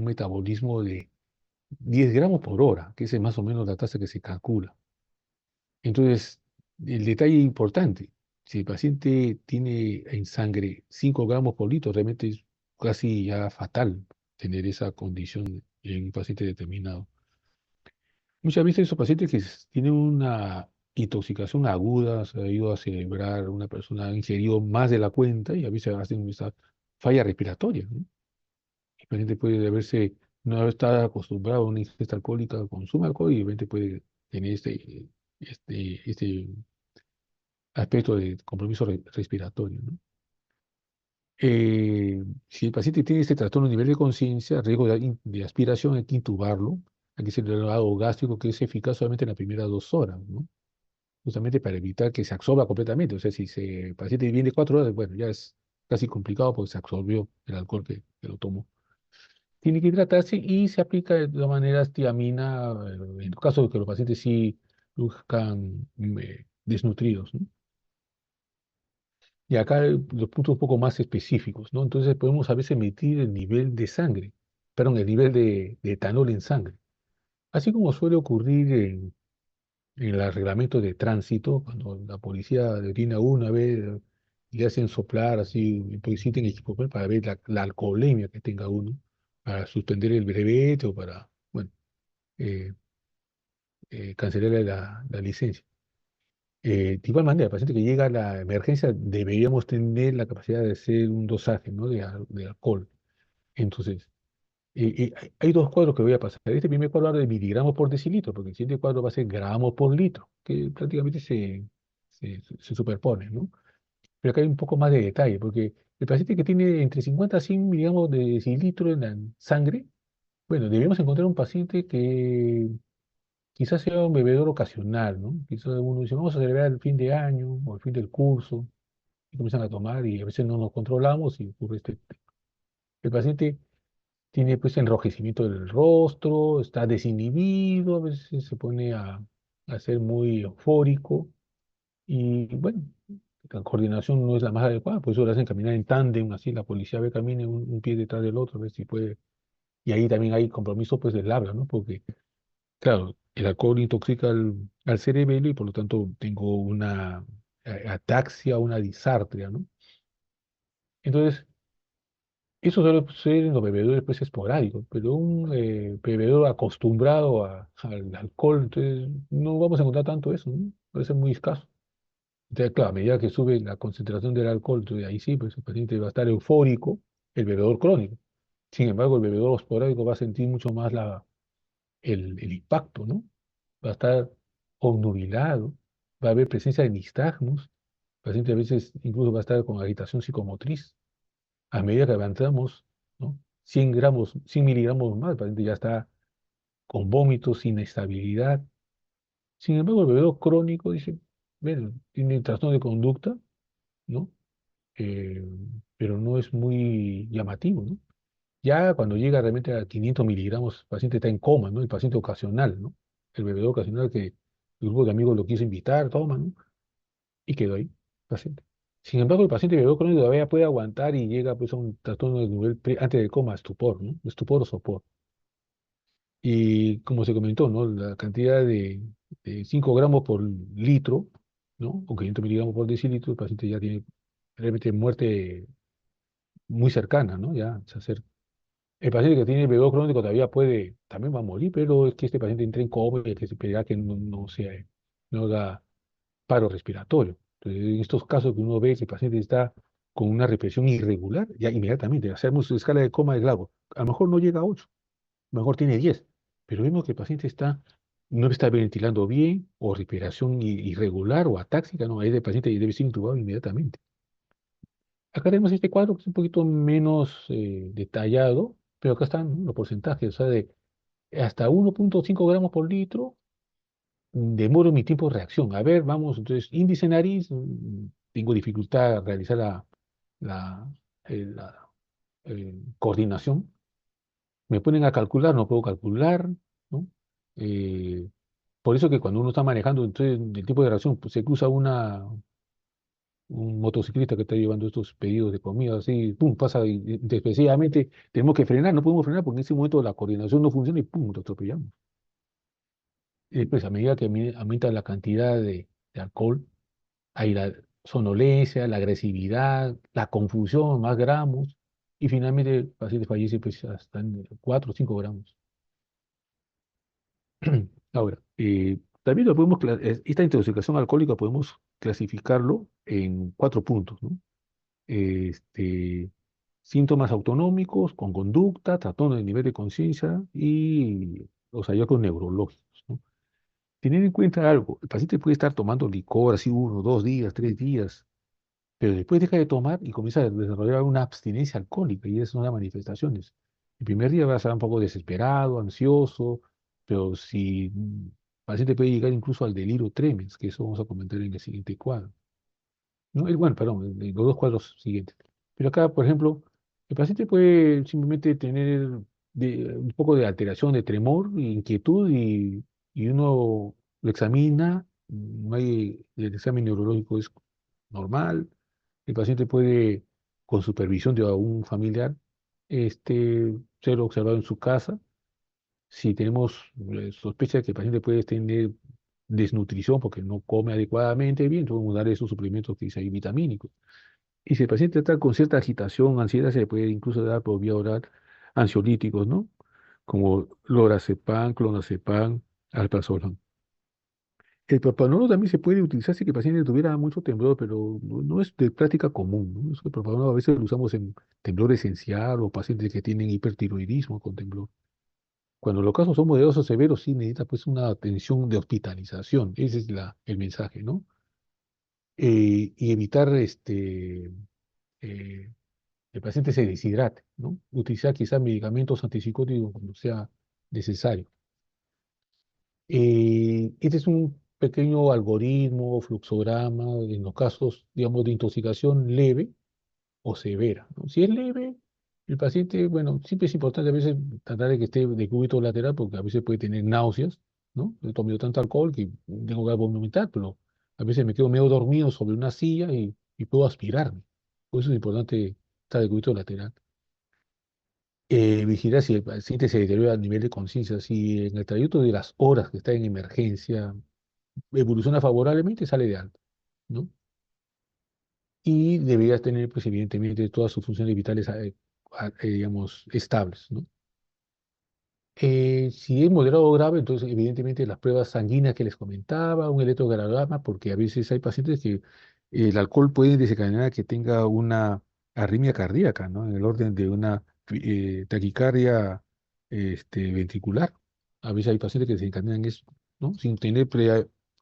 metabolismo de 10 gramos por hora, que es más o menos la tasa que se calcula. Entonces, el detalle importante, si el paciente tiene en sangre 5 gramos por litro, realmente es casi ya fatal tener esa condición en un paciente determinado. Muchas veces esos pacientes tienen una intoxicación aguda, se ha ido a celebrar, una persona ha ingerido más de la cuenta y a veces hacen esa falla respiratoria, ¿no? El paciente puede haberse, no estar acostumbrado a una ingesta alcohólica, consume alcohol y de repente puede tener este aspecto de compromiso respiratorio, ¿no? Si el paciente tiene este trastorno a nivel de conciencia, riesgo de aspiración, hay que intubarlo, hay que hacer el lavado gástrico que es eficaz solamente en las primeras 2 horas, ¿no? Justamente para evitar que se absorba completamente. O sea, si el paciente viene 4 horas, bueno, ya es casi complicado porque se absorbió el alcohol que lo tomó. Tiene que hidratarse y se aplica de todas maneras tiamina en el caso de que los pacientes sí luzcan desnutridos, ¿no? Y acá los puntos un poco más específicos, ¿no? Entonces podemos a veces medir el nivel de sangre, perdón, el nivel de etanol en sangre. Así como suele ocurrir en el reglamento de tránsito, cuando la policía detiene a uno a ver, le hacen soplar así, pues sienten equipo para ver la alcoholemia que tenga uno, para suspender el brevete o para, bueno, eh, cancelarle la licencia. De igual manera, el paciente que llega a la emergencia deberíamos tener la capacidad de hacer un dosaje, ¿no? de alcohol. Entonces, hay 2 cuadros que voy a pasar. Este primer cuadro habla de miligramos por decilitro, porque el siguiente cuadro va a ser gramos por litro, que prácticamente se superponen, ¿no? Pero acá hay un poco más de detalle, porque el paciente que tiene entre 50 a 100 miligramos de decilitro en la sangre, bueno, debemos encontrar un paciente que quizás sea un bebedor ocasional, ¿no? Quizás uno dice, vamos a celebrar el fin de año o el fin del curso, y comienzan a tomar y a veces no nos controlamos y ocurre este. El paciente tiene pues enrojecimiento del rostro, está desinhibido, a veces se pone a ser muy eufórico y bueno, la coordinación no es la más adecuada, por eso lo hacen caminar en tándem, así la policía ve camine un pie detrás del otro, a ver si puede. Y ahí también hay compromiso pues del habla, ¿no? Porque, claro, el alcohol intoxica al cerebelo y por lo tanto tengo una ataxia, una disartria, ¿no? Entonces, eso suele ser en los bebedores pues esporádicos, pero un bebedor acostumbrado al alcohol, entonces no vamos a encontrar tanto eso, ¿no? Puede ser muy escaso. Entonces, claro, a medida que sube la concentración del alcohol, entonces ahí sí, pues el paciente va a estar eufórico, el bebedor crónico. Sin embargo, el bebedor esporádico va a sentir mucho más el impacto, ¿no? Va a estar obnubilado, va a haber presencia de nistagmos, el paciente a veces incluso va a estar con agitación psicomotriz. A medida que avanzamos, ¿no? 100 gramos, 100 miligramos más, el paciente ya está con vómitos, inestabilidad. Sin embargo, el bebedor crónico dice, bueno, tiene trastorno de conducta, ¿no? Eh, pero no es muy llamativo, ¿no? Ya cuando llega realmente a 500 miligramos, el paciente está en coma, ¿no? El paciente ocasional, ¿no? El bebedor ocasional que el grupo de amigos lo quiso invitar, toma, ¿no? Y quedó ahí, paciente. Sin embargo, el paciente bebedor crónico todavía puede aguantar y llega pues a un trastorno de nivel antes del coma, estupor, ¿no? Estupor o sopor. Y como se comentó, ¿no? La cantidad de 5 gramos por litro, ¿no? O 500 miligramos por decilitro, el paciente ya tiene realmente muerte muy cercana, ¿no? Ya se acerca. El paciente que tiene bebedor crónico todavía puede, también va a morir, pero es que este paciente entra en coma y hay que esperar que no haga paro respiratorio. Entonces, en estos casos que uno ve que el paciente está con una respiración irregular, ya inmediatamente hacemos su escala de coma de Glasgow. A lo mejor no llega a 8, a lo mejor tiene 10, pero vemos que el paciente no está ventilando bien, o respiración irregular o atáxica, no, ahí el paciente debe ser intubado inmediatamente. Acá tenemos este cuadro que es un poquito menos detallado, pero acá están, ¿no?, los porcentajes, o sea, de hasta 1,5 gramos por litro, demoro mi tiempo de reacción. A ver, vamos, entonces, índice nariz, tengo dificultad a realizar la, la coordinación. Me ponen a calcular, no puedo calcular, ¿no? Eh, por eso que cuando uno está manejando, entonces, el tipo de reacción, pues se cruza un motociclista que está llevando estos pedidos de comida, así, pum, pasa y desgraciadamente tenemos que frenar, no podemos frenar porque en ese momento la coordinación no funciona y pum, lo atropellamos. Y después, a medida que aumenta la cantidad de alcohol, hay la sonolencia, la agresividad, la confusión, más gramos, y finalmente el paciente fallece pues hasta en 4 o 5 gramos. Ahora, también esta intoxicación alcohólica podemos clasificarlo en 4 puntos, ¿no? Este, síntomas autonómicos, con conducta, trastorno de nivel de conciencia y los hallazgos neurológicos, ¿no? Tener en cuenta algo, el paciente puede estar tomando licor así 1, 2 días, 3 días, pero después deja de tomar y comienza a desarrollar una abstinencia alcohólica y esas son las manifestaciones. El primer día va a estar un poco desesperado, ansioso, pero si el paciente puede llegar incluso al delirio tremens, que eso vamos a comentar en el siguiente cuadro. ¿No? Bueno, perdón, en los 2 cuadros siguientes. Pero acá, por ejemplo, el paciente puede simplemente tener un poco de alteración, de tremor, inquietud, y uno lo examina, no hay, el examen neurológico es normal, el paciente puede, con supervisión de un familiar, ser observado en su casa. Si tenemos sospecha de que el paciente puede tener desnutrición porque no come adecuadamente bien, entonces vamos a dar esos suplementos que dice ahí vitamínicos. Y si el paciente está con cierta agitación, ansiedad, se le puede incluso dar por vía oral ansiolíticos, ¿no? Como lorazepam, clonazepam, alprazolam. El propranolol también se puede utilizar si el paciente tuviera mucho temblor, pero no es de práctica común, ¿no? El propranolol a veces lo usamos en temblor esencial o pacientes que tienen hipertiroidismo con temblor. Cuando los casos son moderados o severos, sí necesita pues una atención de hospitalización. Ese es el mensaje, ¿no? Y evitar eh, el paciente se deshidrate, ¿no? Utilizar quizás medicamentos antipsicóticos cuando sea necesario. Este es un pequeño algoritmo, fluxograma, en los casos, digamos, de intoxicación leve o severa, ¿no? Si es leve, el paciente, bueno, siempre es importante a veces tratar de que esté de cúbito lateral porque a veces puede tener náuseas, ¿no? He tomado tanto alcohol que tengo que vomitar, pero A veces me quedo medio dormido sobre una silla y puedo aspirarme. Por eso es importante estar de cubito lateral. Vigilar si el paciente se deteriora a nivel de conciencia. Si en el trayecto de las horas que está en emergencia evoluciona favorablemente, sale de alta, ¿no? Y debería tener, pues, evidentemente, todas sus funciones vitales, digamos, estables, ¿no? Si es moderado o grave, entonces evidentemente las pruebas sanguíneas que les comentaba, un electrocardiograma, porque a veces hay pacientes que el alcohol puede desencadenar que tenga una arritmia cardíaca, ¿no? En el orden de una taquicardia ventricular. A veces hay pacientes que desencadenan eso, ¿no? Sin tener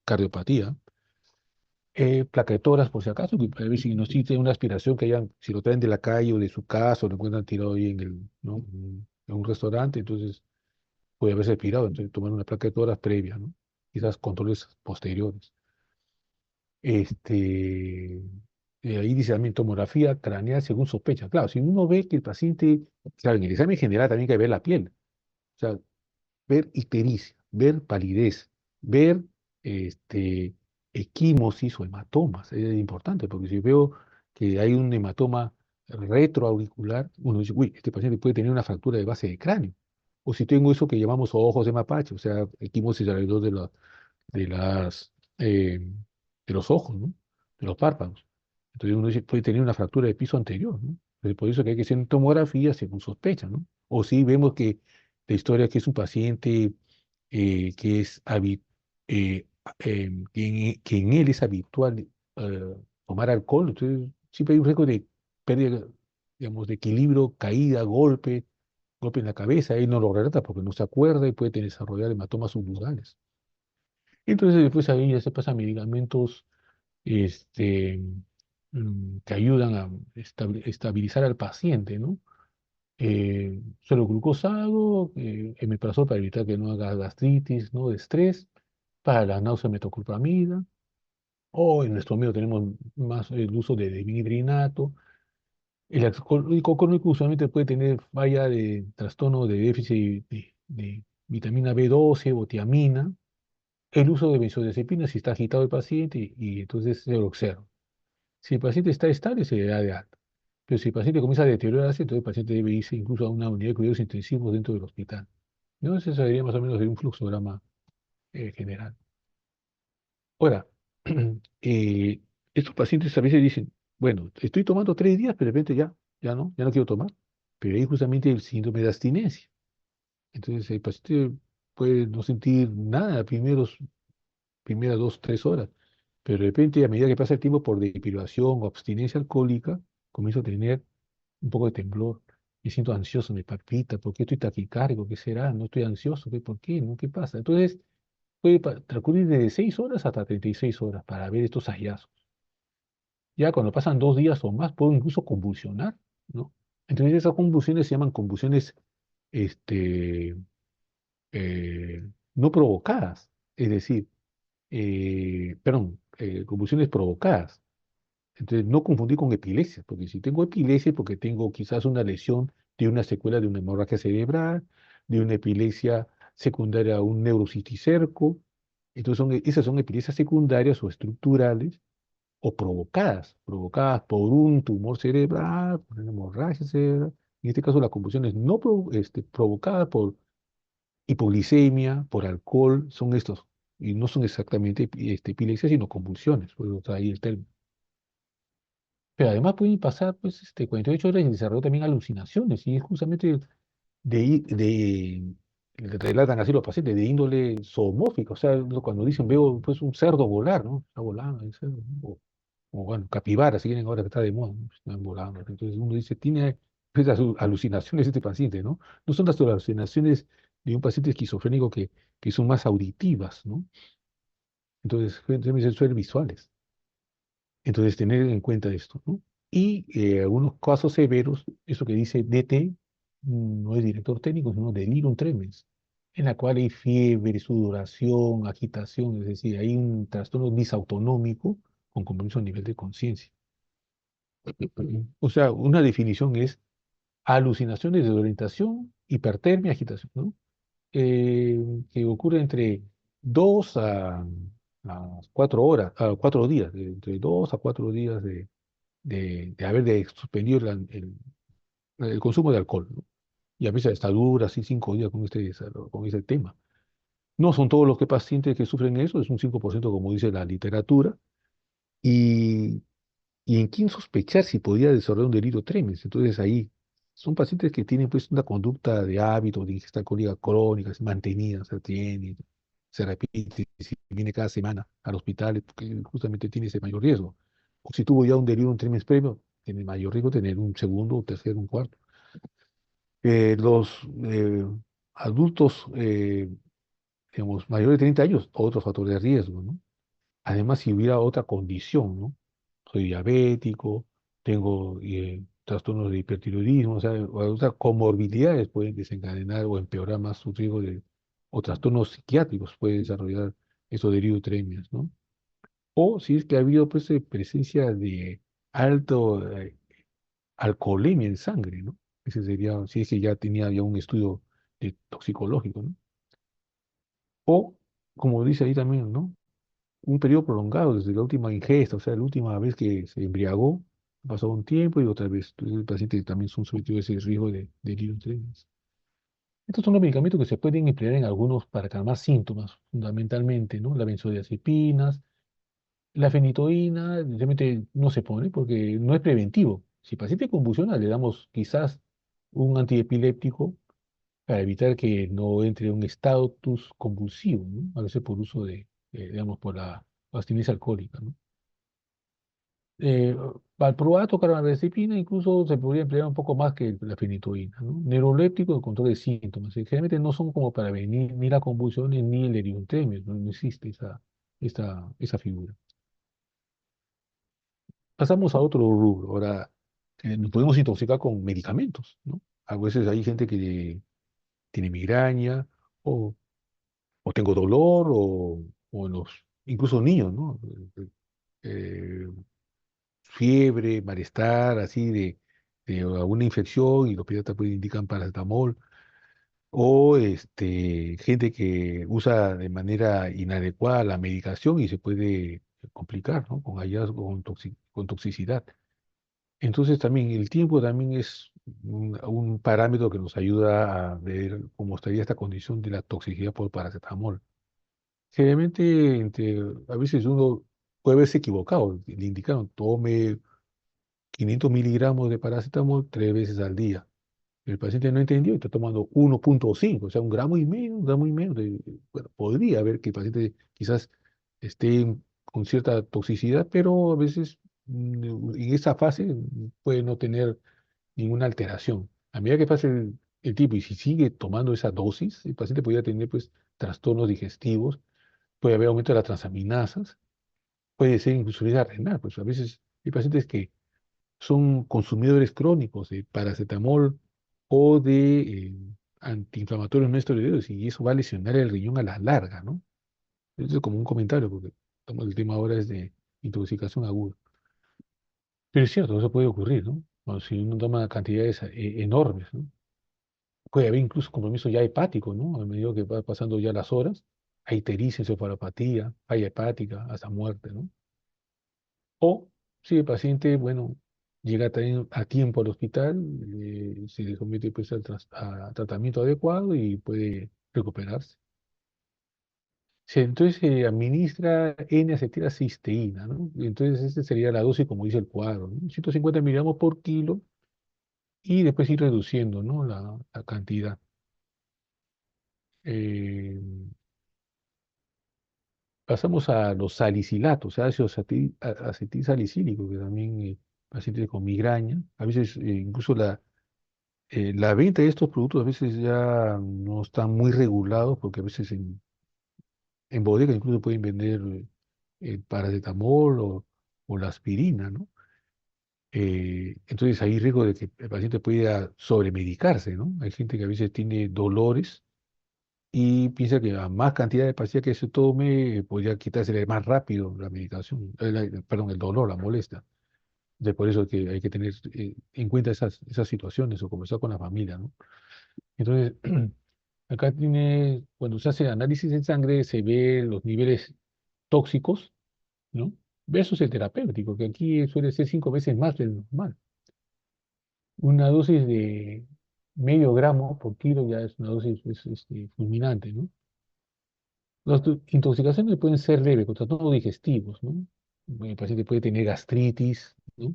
cardiopatía. Plaquetoras, por si acaso, que a ver si no existe una aspiración que hayan, si lo traen de la calle o de su casa o lo encuentran tirado ahí en el, ¿no? En un restaurante, entonces puede haberse expirado, entonces tomar una placa de horas previa, ¿no? Quizás controles posteriores. Este, ahí dice también tomografía craneal según sospecha. Claro, si uno ve que el paciente, claro, en el examen general también hay que ver la piel, o sea, ver ictericia, ver palidez, ver este, equimosis o hematomas, es importante, porque si veo que hay un hematoma retroauricular, uno dice, uy, este paciente puede tener una fractura de base de cráneo. O si tengo eso que llamamos ojos de mapache, o sea, equimosis alrededor de las, eh, de los ojos, ¿no? De los párpados. Entonces uno dice, puede tener una fractura de piso anterior, ¿no? Entonces, por eso que hay que hacer tomografía según sospecha, ¿no? O si vemos que la historia que es un paciente que es que en él es habitual tomar alcohol, entonces siempre hay un riesgo de pérdida, digamos, de equilibrio, caída, golpe en la cabeza, él no lo relata porque no se acuerda y puede desarrollar hematomas subdurales. Entonces después ahí ya se pasan medicamentos este, que ayudan a estabilizar al paciente, ¿no? Suelo glucosado, omeprazol para evitar que no haga gastritis, ¿no? De estrés, para la náusea metoclopramida, o en nuestro medio tenemos más el uso de dimidrinato. El alcohólico crónico usualmente puede tener falla de trastorno de déficit de vitamina B12 o tiamina. El uso de benzodiazepinas si está agitado el paciente y entonces se lo observa. Si el paciente está estable, se le da de alta. Pero si el paciente comienza a deteriorarse, entonces el paciente debe irse incluso a una unidad de cuidados intensivos dentro del hospital. Entonces, eso sería más o menos de un fluxograma general. Ahora, eh, estos pacientes a veces dicen, bueno, estoy tomando 3 días, pero de repente ya no quiero tomar. Pero hay justamente el síndrome de abstinencia. Entonces, el paciente puede no sentir nada primeras 2, 3 horas. Pero de repente, a medida que pasa el tiempo por deprivación o abstinencia alcohólica, comienzo a tener un poco de temblor. Me siento ansioso, me palpita. ¿Por qué estoy taquicárdico? ¿Qué será? No estoy ansioso. ¿Qué? ¿Por qué? ¿No? ¿Qué pasa? Entonces, puede transcurrir desde 6 horas hasta 36 horas para ver estos hallazgos. Ya cuando pasan 2 días o más, puedo incluso convulsionar, ¿no? Entonces, esas convulsiones se llaman convulsiones este, no provocadas. Es decir, perdón, convulsiones provocadas. Entonces, no confundir con epilepsia, porque si tengo epilepsia, porque tengo quizás una lesión de una secuela de una hemorragia cerebral, de una epilepsia secundaria a un neurociticerco. Entonces, esas son epilepsias secundarias o estructurales o provocadas por un tumor cerebral, por una hemorragia cerebral. En este caso, la convulsión es no provocada por hipoglicemia, por alcohol, son estos. Y no son exactamente epilepsia, sino convulsiones. Por eso está ahí el término. Pero además pueden pasar pues, 48 horas y desarrollar también alucinaciones, y es justamente relatan así los pacientes, de índole zoomórfica, o sea, cuando dicen veo pues un cerdo volar, ¿no? Está volando el cerdo, ¿no? O bueno, capibara, si quieren ahora que está de moda, ¿no? Están volando. Entonces uno dice, tiene pues, las alucinaciones este paciente, ¿no? No son las alucinaciones de un paciente esquizofrénico que son más auditivas, ¿no? Entonces, deben ser visuales. Entonces, tener en cuenta esto, ¿no? Y algunos casos severos, eso que dice DT, no es director técnico, sino delirium tremens, en la cual hay fiebre, sudoración, agitación, es decir, hay un trastorno disautonómico con compromiso a nivel de conciencia. O sea, una definición es alucinaciones de orientación, hipertermia, agitación, ¿no? Que ocurre entre 2 a las 4 horas, 4 días, entre 2 a 4 días de haber suspendido el consumo de alcohol, ¿no? Y a veces hasta dura así 5 días con ese tema. No son todos los pacientes que sufren eso, es un 5% como dice la literatura, y, y en quién sospechar si podía desarrollar un delito tremens. Entonces ahí son pacientes que tienen pues una conducta de hábito de ingesta alcohólica crónica, así mantenida, se tiene, se repite, si viene cada semana al hospital, porque justamente tiene ese mayor riesgo. O si tuvo ya un delirium tremens previo, tiene mayor riesgo de tener un segundo, un tercero, un cuarto. Los adultos, digamos, mayores de 30 años, otro factor de riesgo, ¿no? Además, si hubiera otra condición, ¿no? Soy diabético, tengo trastornos de hipertiroidismo, o sea, otras comorbilidades pueden desencadenar o empeorar más su riesgo o trastornos psiquiátricos puede desarrollar esos delirios, ¿no? O si es que ha habido pues presencia de alto alcoholemia en sangre, ¿no? Ese sería, si es que ya tenía ya un estudio toxicológico, ¿no? O, como dice ahí también, ¿no? Un periodo prolongado desde la última ingesta, o sea, la última vez que se embriagó, pasó un tiempo y otra vez. Entonces, el paciente también son sometidos a ese riesgo de delirium tremens. Estos son los medicamentos que se pueden emplear en algunos para calmar síntomas, fundamentalmente, ¿no? Las benzodiazepinas, la fenitoína, realmente no se pone porque no es preventivo. Si el paciente convulsiona, le damos quizás un antiepiléptico para evitar que no entre en un estatus convulsivo, ¿no? A veces por uso digamos, por la abstinencia alcohólica, ¿no? Eh, Valproato, carbamazepina, incluso se podría emplear un poco más que la fenitoína, ¿no? Neuroléptico en control de síntomas. Generalmente no son como para venir ni la convulsión ni el eriotemia, no, no existe esa figura. Pasamos a otro rubro. Ahora, nos podemos intoxicar con medicamentos, ¿no? A veces hay gente que tiene migraña o, o tengo dolor o incluso niños, ¿no? Eh, Fiebre, malestar, así de alguna infección y los pediatras pues indican paracetamol, o gente que usa de manera inadecuada la medicación y se puede complicar, ¿no? Con hallazgo, con toxicidad. Entonces también el tiempo también es un parámetro que nos ayuda a ver cómo estaría esta condición de la toxicidad por paracetamol. Generalmente, a veces uno puede verse equivocado, le indicaron tome 500 miligramos de paracetamol 3 veces al día. El paciente no entendió y está tomando 1,5, o sea, 1,5 gramos, 1,5 gramos. Bueno, podría haber que el paciente quizás esté con cierta toxicidad, pero a veces en esa fase puede no tener ninguna alteración. A medida que pase el tiempo y si sigue tomando esa dosis, el paciente podría tener pues trastornos digestivos, puede haber aumento de las transaminasas, puede ser insuficiencia renal, pues a veces hay pacientes que son consumidores crónicos de paracetamol o de antiinflamatorios no esteroideos y eso va a lesionar el riñón a la larga, ¿no? Eso es como un comentario porque el tema ahora es de intoxicación aguda. Pero es cierto, eso puede ocurrir, ¿no? O si uno toma cantidades enormes, ¿no? Puede haber incluso compromiso ya hepático, ¿no? A medida que va pasando ya las horas, hay ictericia, encefalopatía, falla hepática, hasta muerte, ¿no? O si el paciente, bueno, llega también a tiempo al hospital, se le somete pues a tratamiento adecuado y puede recuperarse. Entonces se administra N-acetilcisteína, ¿no? Y entonces esta sería la dosis como dice el cuadro, ¿no? 150 miligramos por kilo y después ir reduciendo, ¿no? La cantidad. Eh, Pasamos a los salicilatos, ácido acetilsalicílico, que también pacientes con migraña, a veces incluso la venta de estos productos a veces ya no están muy regulados porque a veces en bodega incluso pueden vender paracetamol o la aspirina, ¿no? Entonces hay riesgo de que el paciente pueda sobremedicarse, ¿no? Hay gente que a veces tiene dolores y piensa que a más cantidad de pastillas que se tome podría quitársele más rápido la medicación, perdón, el dolor, la molestia. Entonces por eso que hay que tener en cuenta esas situaciones o conversar con la familia, ¿no? Entonces, acá cuando se hace análisis en sangre, se ve los niveles tóxicos, ¿no? Versus el terapéutico, que aquí suele ser 5 veces más del normal. Una dosis de medio gramo por kilo ya es una dosis fulminante, ¿no? Las intoxicaciones pueden ser leves, con trastornos digestivos, ¿no? El paciente puede tener gastritis, ¿no?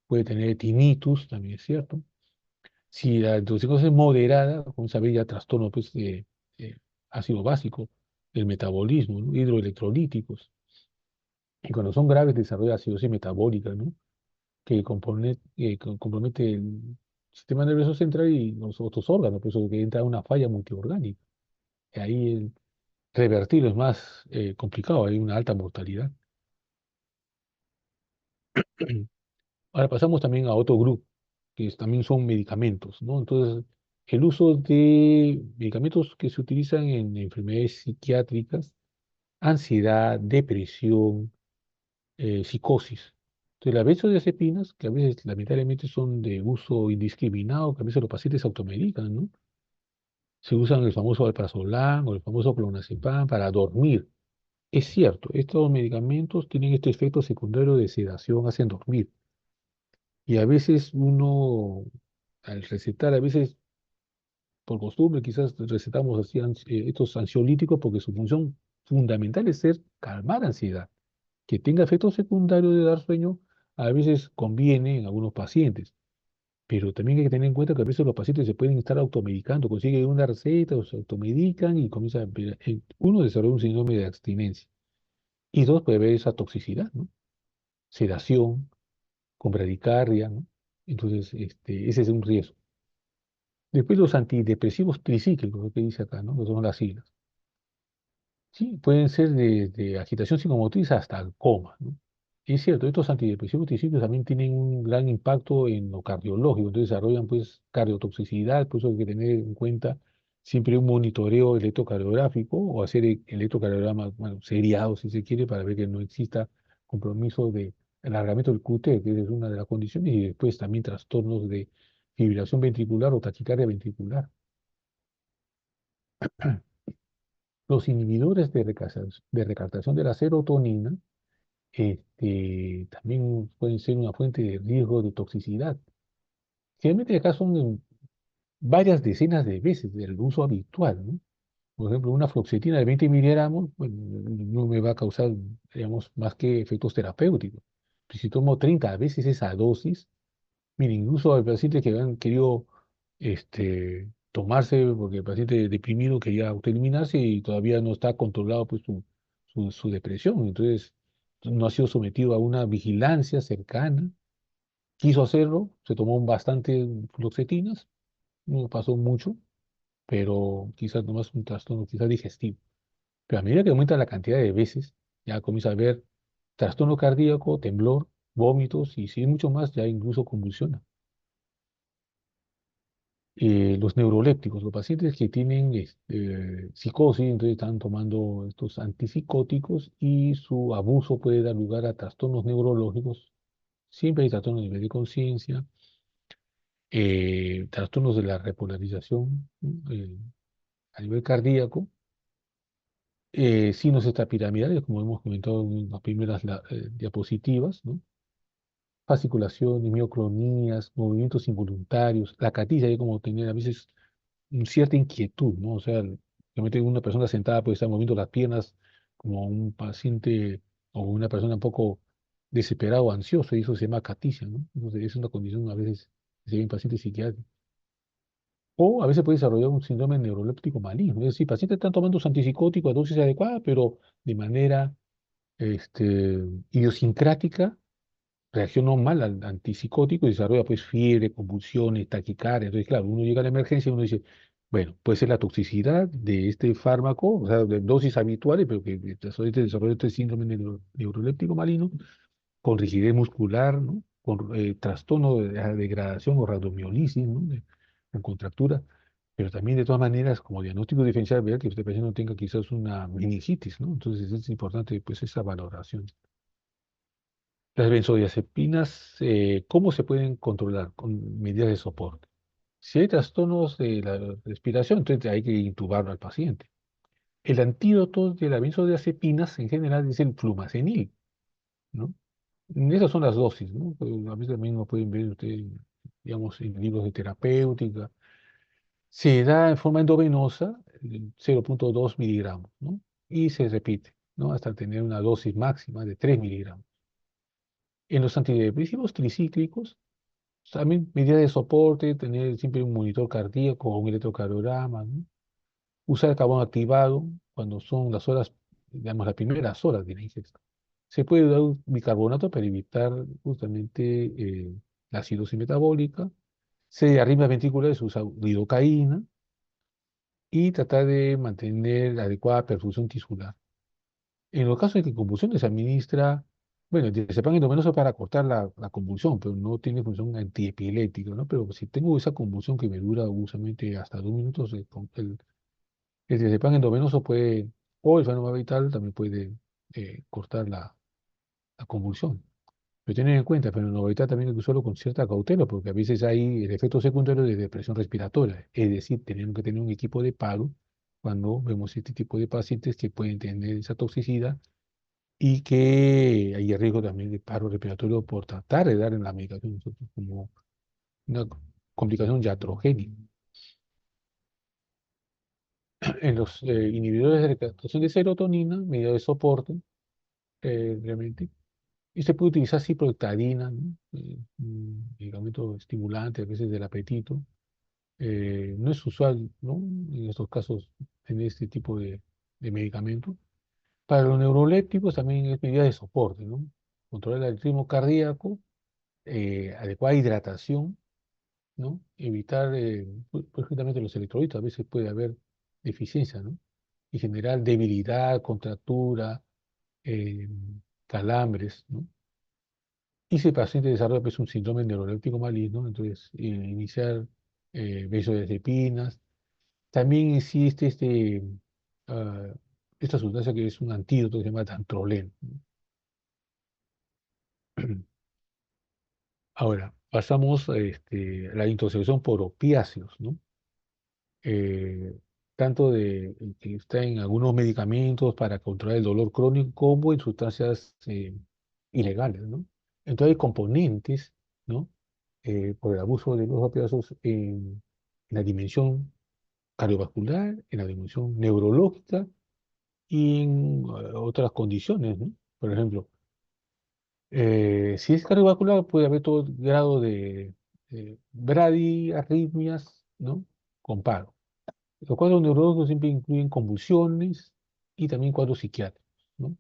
Puede tener tinnitus, también es cierto. Si la intoxicación es moderada, vamos a ver ya trastorno pues, de ácido básico, del metabolismo, ¿no? Hidroelectrolíticos. Y cuando son graves, desarrolla acidosis metabólica, ¿no? Que compromete el sistema nervioso central y los otros órganos, por eso que entra una falla multiorgánica. Y ahí el revertirlo es más complicado, hay una alta mortalidad. Ahora pasamos también a otro grupo, también son medicamentos, ¿no? Entonces, el uso de medicamentos que se utilizan en enfermedades psiquiátricas, ansiedad, depresión, psicosis. Entonces, las benzodiazepinas, que a veces lamentablemente son de uso indiscriminado, que a veces los pacientes se automedican, ¿no? Se usan el famoso alprazolam o el famoso clonazepam para dormir. Es cierto, estos medicamentos tienen este efecto secundario de sedación, hacen dormir. Y a veces uno, al recetar, a veces por costumbre, quizás recetamos así estos ansiolíticos porque su función fundamental es ser calmar ansiedad. Que tenga efectos secundarios de dar sueño, a veces conviene en algunos pacientes. Pero también hay que tener en cuenta que a veces los pacientes se pueden estar automedicando, consiguen una receta o se automedican y comienza uno, desarrolla un síndrome de abstinencia. Y dos, puede haber esa toxicidad, ¿no? Sedación, con bradicardia, ¿no? Entonces, ese es un riesgo. Después los antidepresivos tricíclicos, lo que dice acá, ¿no? Que son las siglas. Sí, pueden ser de agitación psicomotriz hasta el coma, ¿no? Y es cierto, estos antidepresivos tricíclicos también tienen un gran impacto en lo cardiológico, entonces desarrollan pues cardiotoxicidad, por eso hay que tener en cuenta siempre un monitoreo electrocardiográfico o hacer electrocardiogramas, bueno, seriados si se quiere, para ver que no exista compromiso de alargamiento del QT, que es una de las condiciones, y después también trastornos de fibrilación ventricular o taquicardia ventricular. Los inhibidores de recaptación de la serotonina también pueden ser una fuente de riesgo de toxicidad. Generalmente acá son varias decenas de veces del uso habitual, ¿no? Por ejemplo, una fluoxetina de 20 miligramos, bueno, no me va a causar, digamos, más que efectos terapéuticos. Pero si tomo 30 veces esa dosis, mire, incluso hay pacientes que han querido tomarse, porque el paciente deprimido quería autoeliminarse y todavía no está controlado pues, su depresión. Entonces, no ha sido sometido a una vigilancia cercana. Quiso hacerlo, se tomó bastante fluoxetinas, no pasó mucho, pero quizás nomás un trastorno quizás digestivo. Pero a medida que aumenta la cantidad de veces, ya comienza a haber trastorno cardíaco, temblor, vómitos y si es mucho más, ya incluso convulsiona. Los neurolépticos, los pacientes que tienen psicosis, entonces están tomando estos antipsicóticos y su abuso puede dar lugar a trastornos neurológicos. Siempre hay trastornos de nivel de conciencia, trastornos de la repolarización, ¿no? A nivel cardíaco, signos extrapiramidales, como hemos comentado en las primeras diapositivas, ¿no? Fasciculaciones, mioclonías, movimientos involuntarios, la catilla, hay como tener a veces cierta inquietud, ¿no? O sea, realmente una persona sentada puede estar moviendo las piernas como un paciente o una persona un poco desesperado o ansioso, y eso se llama caticia, ¿no? Entonces, es una condición a veces que se ve en pacientes psiquiátricos. O a veces puede desarrollar un síndrome neuroléptico maligno, es decir, pacientes están tomando sus antipsicóticos a dosis adecuada, pero de manera idiosincrática reaccionó mal al antipsicótico y desarrolla pues fiebre, convulsiones, taquicardia. Entonces, claro, uno llega a la emergencia y uno dice, bueno, puede ser la toxicidad de este fármaco, o sea, de dosis habituales, pero que desarrolla este síndrome neuroléptico maligno, con rigidez muscular, ¿no? Con trastorno de la degradación o rabdomiolisis, ¿no? Con contractura. Pero también, de todas maneras, como diagnóstico diferencial, ver que usted paciente no tenga quizás una meningitis, ¿no? Entonces es importante pues esa valoración. Las benzodiazepinas, ¿cómo se pueden controlar? Con medidas de soporte. Si hay trastornos de la respiración, entonces hay que intubarlo al paciente. El antídoto de la benzodiazepinas en general es el flumazenil, ¿no? Esas son las dosis, ¿no? Pero a veces también lo pueden ver ustedes, digamos, en libros de terapéutica. Se da en forma endovenosa, 0,2 miligramos, ¿no? Y se repite, ¿no? Hasta tener una dosis máxima de 3 miligramos. En los antidepresivos tricíclicos, también medidas de soporte, tener siempre un monitor cardíaco o un electrocardiograma, ¿no? Usar carbón activado cuando son las horas, digamos, las primeras horas de la ingesta. Se puede dar un bicarbonato para evitar justamente la acidosis metabólica. Se arrima ventriculares, se usa lidocaína y tratar de mantener la adecuada perfusión tisular. En los casos de que convulsión se administra, bueno, el diazepam endovenoso para cortar la convulsión, pero no tiene función antiepiléptica, ¿no? Pero si tengo esa convulsión que me dura usualmente hasta 2 minutos, el diazepam endovenoso puede, o el fenómeno vital también puede cortar la convulsión. Pero tener en cuenta, pero en vital también hay que usarlo con cierta cautela, porque a veces hay el efecto secundario de depresión respiratoria, es decir, tenemos que tener un equipo de paro cuando vemos este tipo de pacientes que pueden tener esa toxicidad y que hay riesgo también de paro respiratorio por tratar de dar en la medicación nosotros como una complicación iatrogénica. En los inhibidores de recaptación de serotonina, medida de soporte, realmente, y se puede utilizar ciprofloxacina, ¿no? Un medicamento estimulante a veces del apetito. No es usual, ¿no? En estos casos, en este tipo de medicamento. Para los neurolépticos también es medida de soporte, ¿no? Controlar el ritmo cardíaco, adecuada hidratación, ¿no? Evitar, pues, justamente los electrolitos, a veces puede haber deficiencia, ¿no? En general, debilidad, contractura, eh, calambres, ¿no? Y si el paciente desarrolla pues, un síndrome neuroléptico maligno, entonces iniciar benzodiazepinas. También existe ah, esta sustancia que es un antídoto que se llama dantrolén, ¿no? Ahora, pasamos a la intoxicación por opiáceos, ¿no? eh, tanto que está en algunos medicamentos para controlar el dolor crónico como en sustancias ilegales, ¿no? Entonces hay componentes, ¿no? Por el abuso de los opiáceos en la dimensión cardiovascular, en la dimensión neurológica y en otras condiciones, ¿no? Por ejemplo, si es cardiovascular puede haber todo grado de bradiarritmias, ¿no? Con paro. Los cuadros neurológicos siempre incluyen convulsiones y también cuadros psiquiátricos, ¿no?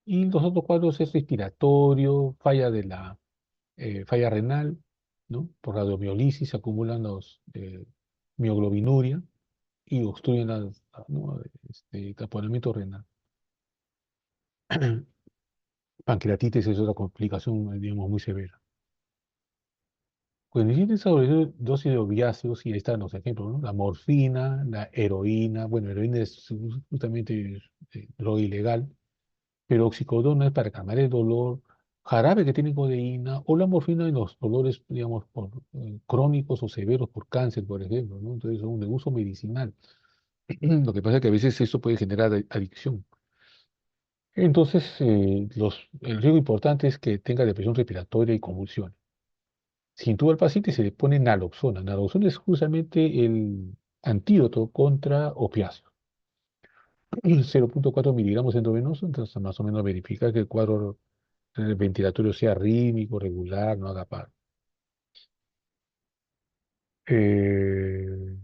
Y los otros cuadros es respiratorio, falla renal, ¿no? Por radiomiolisis se acumulan los mioglobinuria y obstruyen ¿no? taponamiento renal. Pancreatitis es otra complicación, digamos, muy severa. Cuando existe esa dosis de opiáceos, y ahí están los ejemplos, ¿no? La morfina, la heroína, bueno, heroína es justamente droga ilegal, pero oxicodona es para calmar el dolor, jarabe que tiene codeína, o la morfina en los dolores, digamos, crónicos o severos por cáncer, por ejemplo, ¿no? Entonces son de uso medicinal. Lo que pasa es que a veces eso puede generar adicción. Entonces, el riesgo importante es que tenga depresión respiratoria y convulsiones. Si intuba al paciente se le pone naloxona. Naloxona es justamente el antídoto contra opiáceos. 0,4 miligramos endovenoso, entonces más o menos verificar que el cuadro ventilatorio sea rítmico, regular, no haga paro. Eh,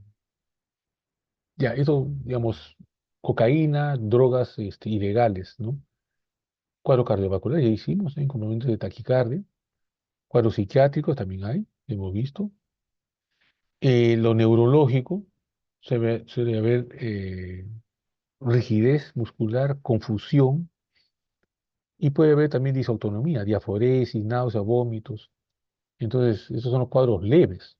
ya, eso, digamos, cocaína, drogas ilegales, ¿no? Cuadro cardiovascular, ya hicimos, ¿eh? Componentes de taquicardia. Cuadros psiquiátricos también hay, hemos visto. Lo neurológico, suele haber rigidez muscular, confusión, y puede haber también disautonomía, diaforesis, náuseas, vómitos. Entonces, esos son los cuadros leves.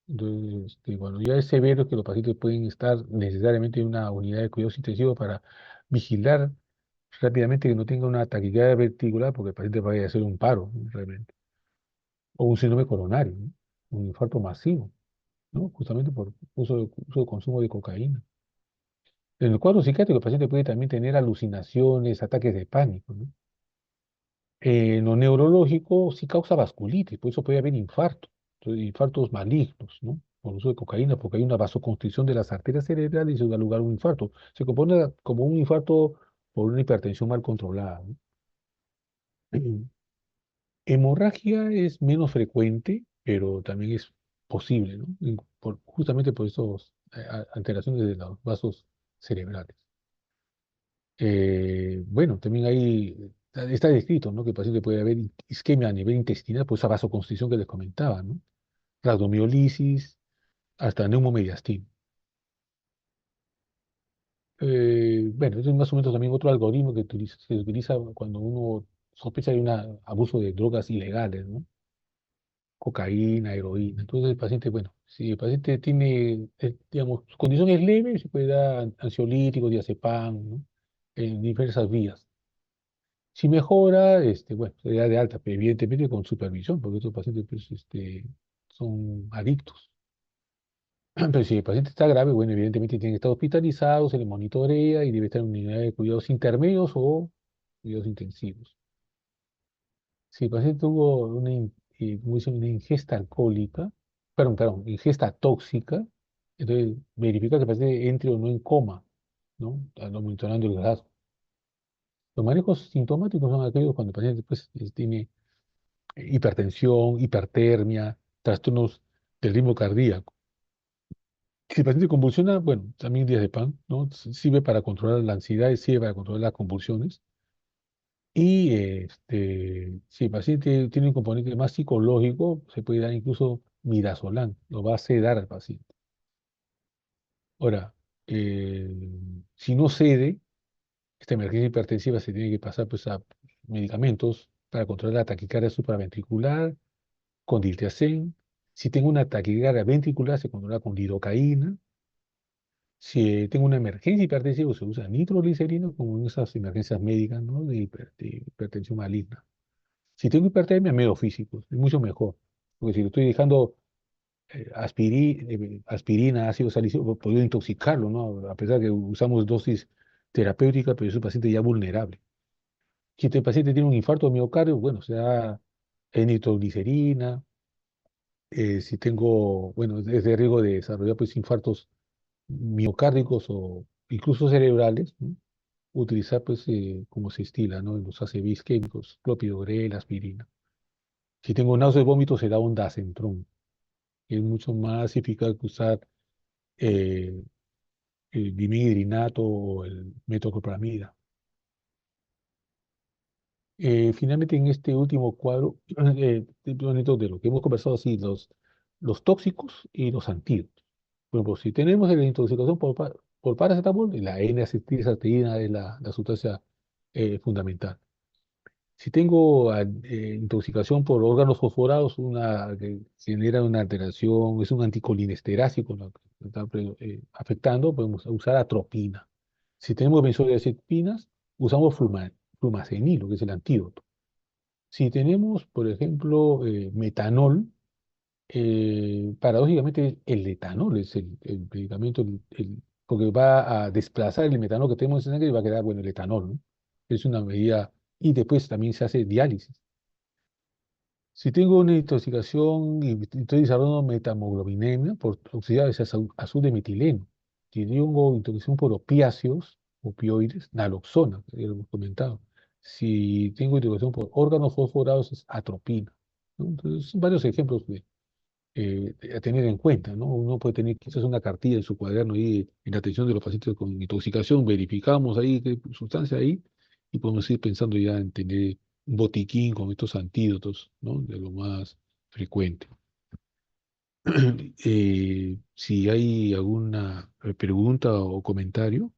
Entonces, cuando ya es severo, que los pacientes pueden estar necesariamente en una unidad de cuidados intensivos para vigilar rápidamente que no tenga una taquicardia verticular, porque el paciente vaya a hacer un paro, ¿no? Realmente, o un síndrome coronario, ¿no? Un infarto masivo, ¿no? Justamente por uso de consumo de cocaína. En el cuadro psiquiátrico, el paciente puede también tener alucinaciones, ataques de pánico, ¿no? En lo neurológico sí causa vasculitis, por eso puede haber infarto, entonces, infartos malignos, ¿no? Por uso de cocaína, porque hay una vasoconstricción de las arterias cerebrales y eso da lugar a un infarto. Se compone como un infarto por una hipertensión mal controlada, ¿no? Hemorragia es menos frecuente, pero también es posible, ¿no? Justamente por esas alteraciones de los vasos cerebrales. Bueno, también está descrito, ¿no? Que el paciente puede haber isquemia a nivel intestinal por esa vasoconstricción que les comentaba, ¿no? Rhabdomiolisis, hasta neumomediastina. Bueno, eso es más o menos también otro algoritmo se utiliza cuando uno sospecha de un abuso de drogas ilegales, ¿no? Cocaína, heroína. Entonces el paciente, bueno, si el paciente tiene, digamos, su condición es leve, se puede dar ansiolíticos, diazepam, ¿no? En diversas vías. Si mejora, bueno, se da de alta, pero evidentemente con supervisión, porque estos pacientes pues, son adictos. Pero si el paciente está grave, bueno, evidentemente tiene que estar hospitalizado, se le monitorea y debe estar en unidad de cuidados intermedios o cuidados intensivos. Si el paciente tuvo como dicen, una ingesta alcohólica, perdón, ingesta tóxica, entonces verifica que el paciente entre o no en coma, ¿no? Monitorando el grado. Los manejos sintomáticos son aquellos cuando el paciente pues, tiene hipertensión, hipertermia, trastornos del ritmo cardíaco. Si el paciente convulsiona, bueno, también diazepam, ¿no? Sirve para controlar la ansiedad, sirve para controlar las convulsiones. Y si el paciente tiene un componente más psicológico, se puede dar incluso midazolam, lo va a sedar al paciente. Ahora, eh, si no cede, esta emergencia hipertensiva se tiene que pasar pues, a medicamentos para controlar la taquicardia supraventricular, con diltiazem. Si tengo una taquicardia ventricular, se controla con lidocaína. Si tengo una emergencia hipertensiva, se usa nitroglicerina, como en esas emergencias médicas, ¿no? De hipertensión maligna. Si tengo hipertermia, medio físico, es mucho mejor. Porque si le estoy dejando aspirina, ácido salicílico, podría intoxicarlo, ¿no? A pesar que usamos dosis terapéuticas, pero es un paciente ya vulnerable. Si este paciente tiene un infarto de miocardio, bueno, se da nitroglicerina. Si tengo, bueno, es de riesgo de desarrollar pues infartos miocárdicos o incluso cerebrales, ¿no? Utilizar pues como se estila, ¿no? En los ACVs químicos, clopidogrel, aspirina. Si tengo náuseas y vómitos, se da un Dacentrón, que es mucho más eficaz que usar eh, el dimidrinato o el metoclopramida. Finalmente, en este último cuadro, bonito de lo que hemos conversado, sí, los tóxicos y los antídotos. Bueno, pues si tenemos la intoxicación por paracetamol, la N-acetilcisteína es la sustancia fundamental. Si tengo intoxicación por órganos fosforados, una que genera una alteración, es un anticolinesterásico lo que está afectando, podemos usar atropina. Si tenemos benzodiazepinas, usamos flumacenil, que es el antídoto. Si tenemos, por ejemplo, metanol, paradójicamente el etanol es el medicamento, porque va a desplazar el metanol que tenemos en sangre y va a quedar, bueno, el etanol, ¿no? Es una medida, y después también se hace diálisis. Si tengo una intoxicación y estoy desarrollando metamoglobinemia por oxidar ese azul de metileno, si tengo intoxicación por opiáceos, opioides, naloxona, que ya lo hemos comentado. Si tengo intoxicación por órganos fosforados, es atropina, ¿no? Entonces, son varios ejemplos a tener en cuenta, ¿no? Uno puede tener quizás una cartilla en su cuaderno ahí en la atención de los pacientes con intoxicación, verificamos ahí qué sustancia hay y podemos ir pensando ya en tener un botiquín con estos antídotos, ¿no? De lo más frecuente. Si hay alguna pregunta o comentario.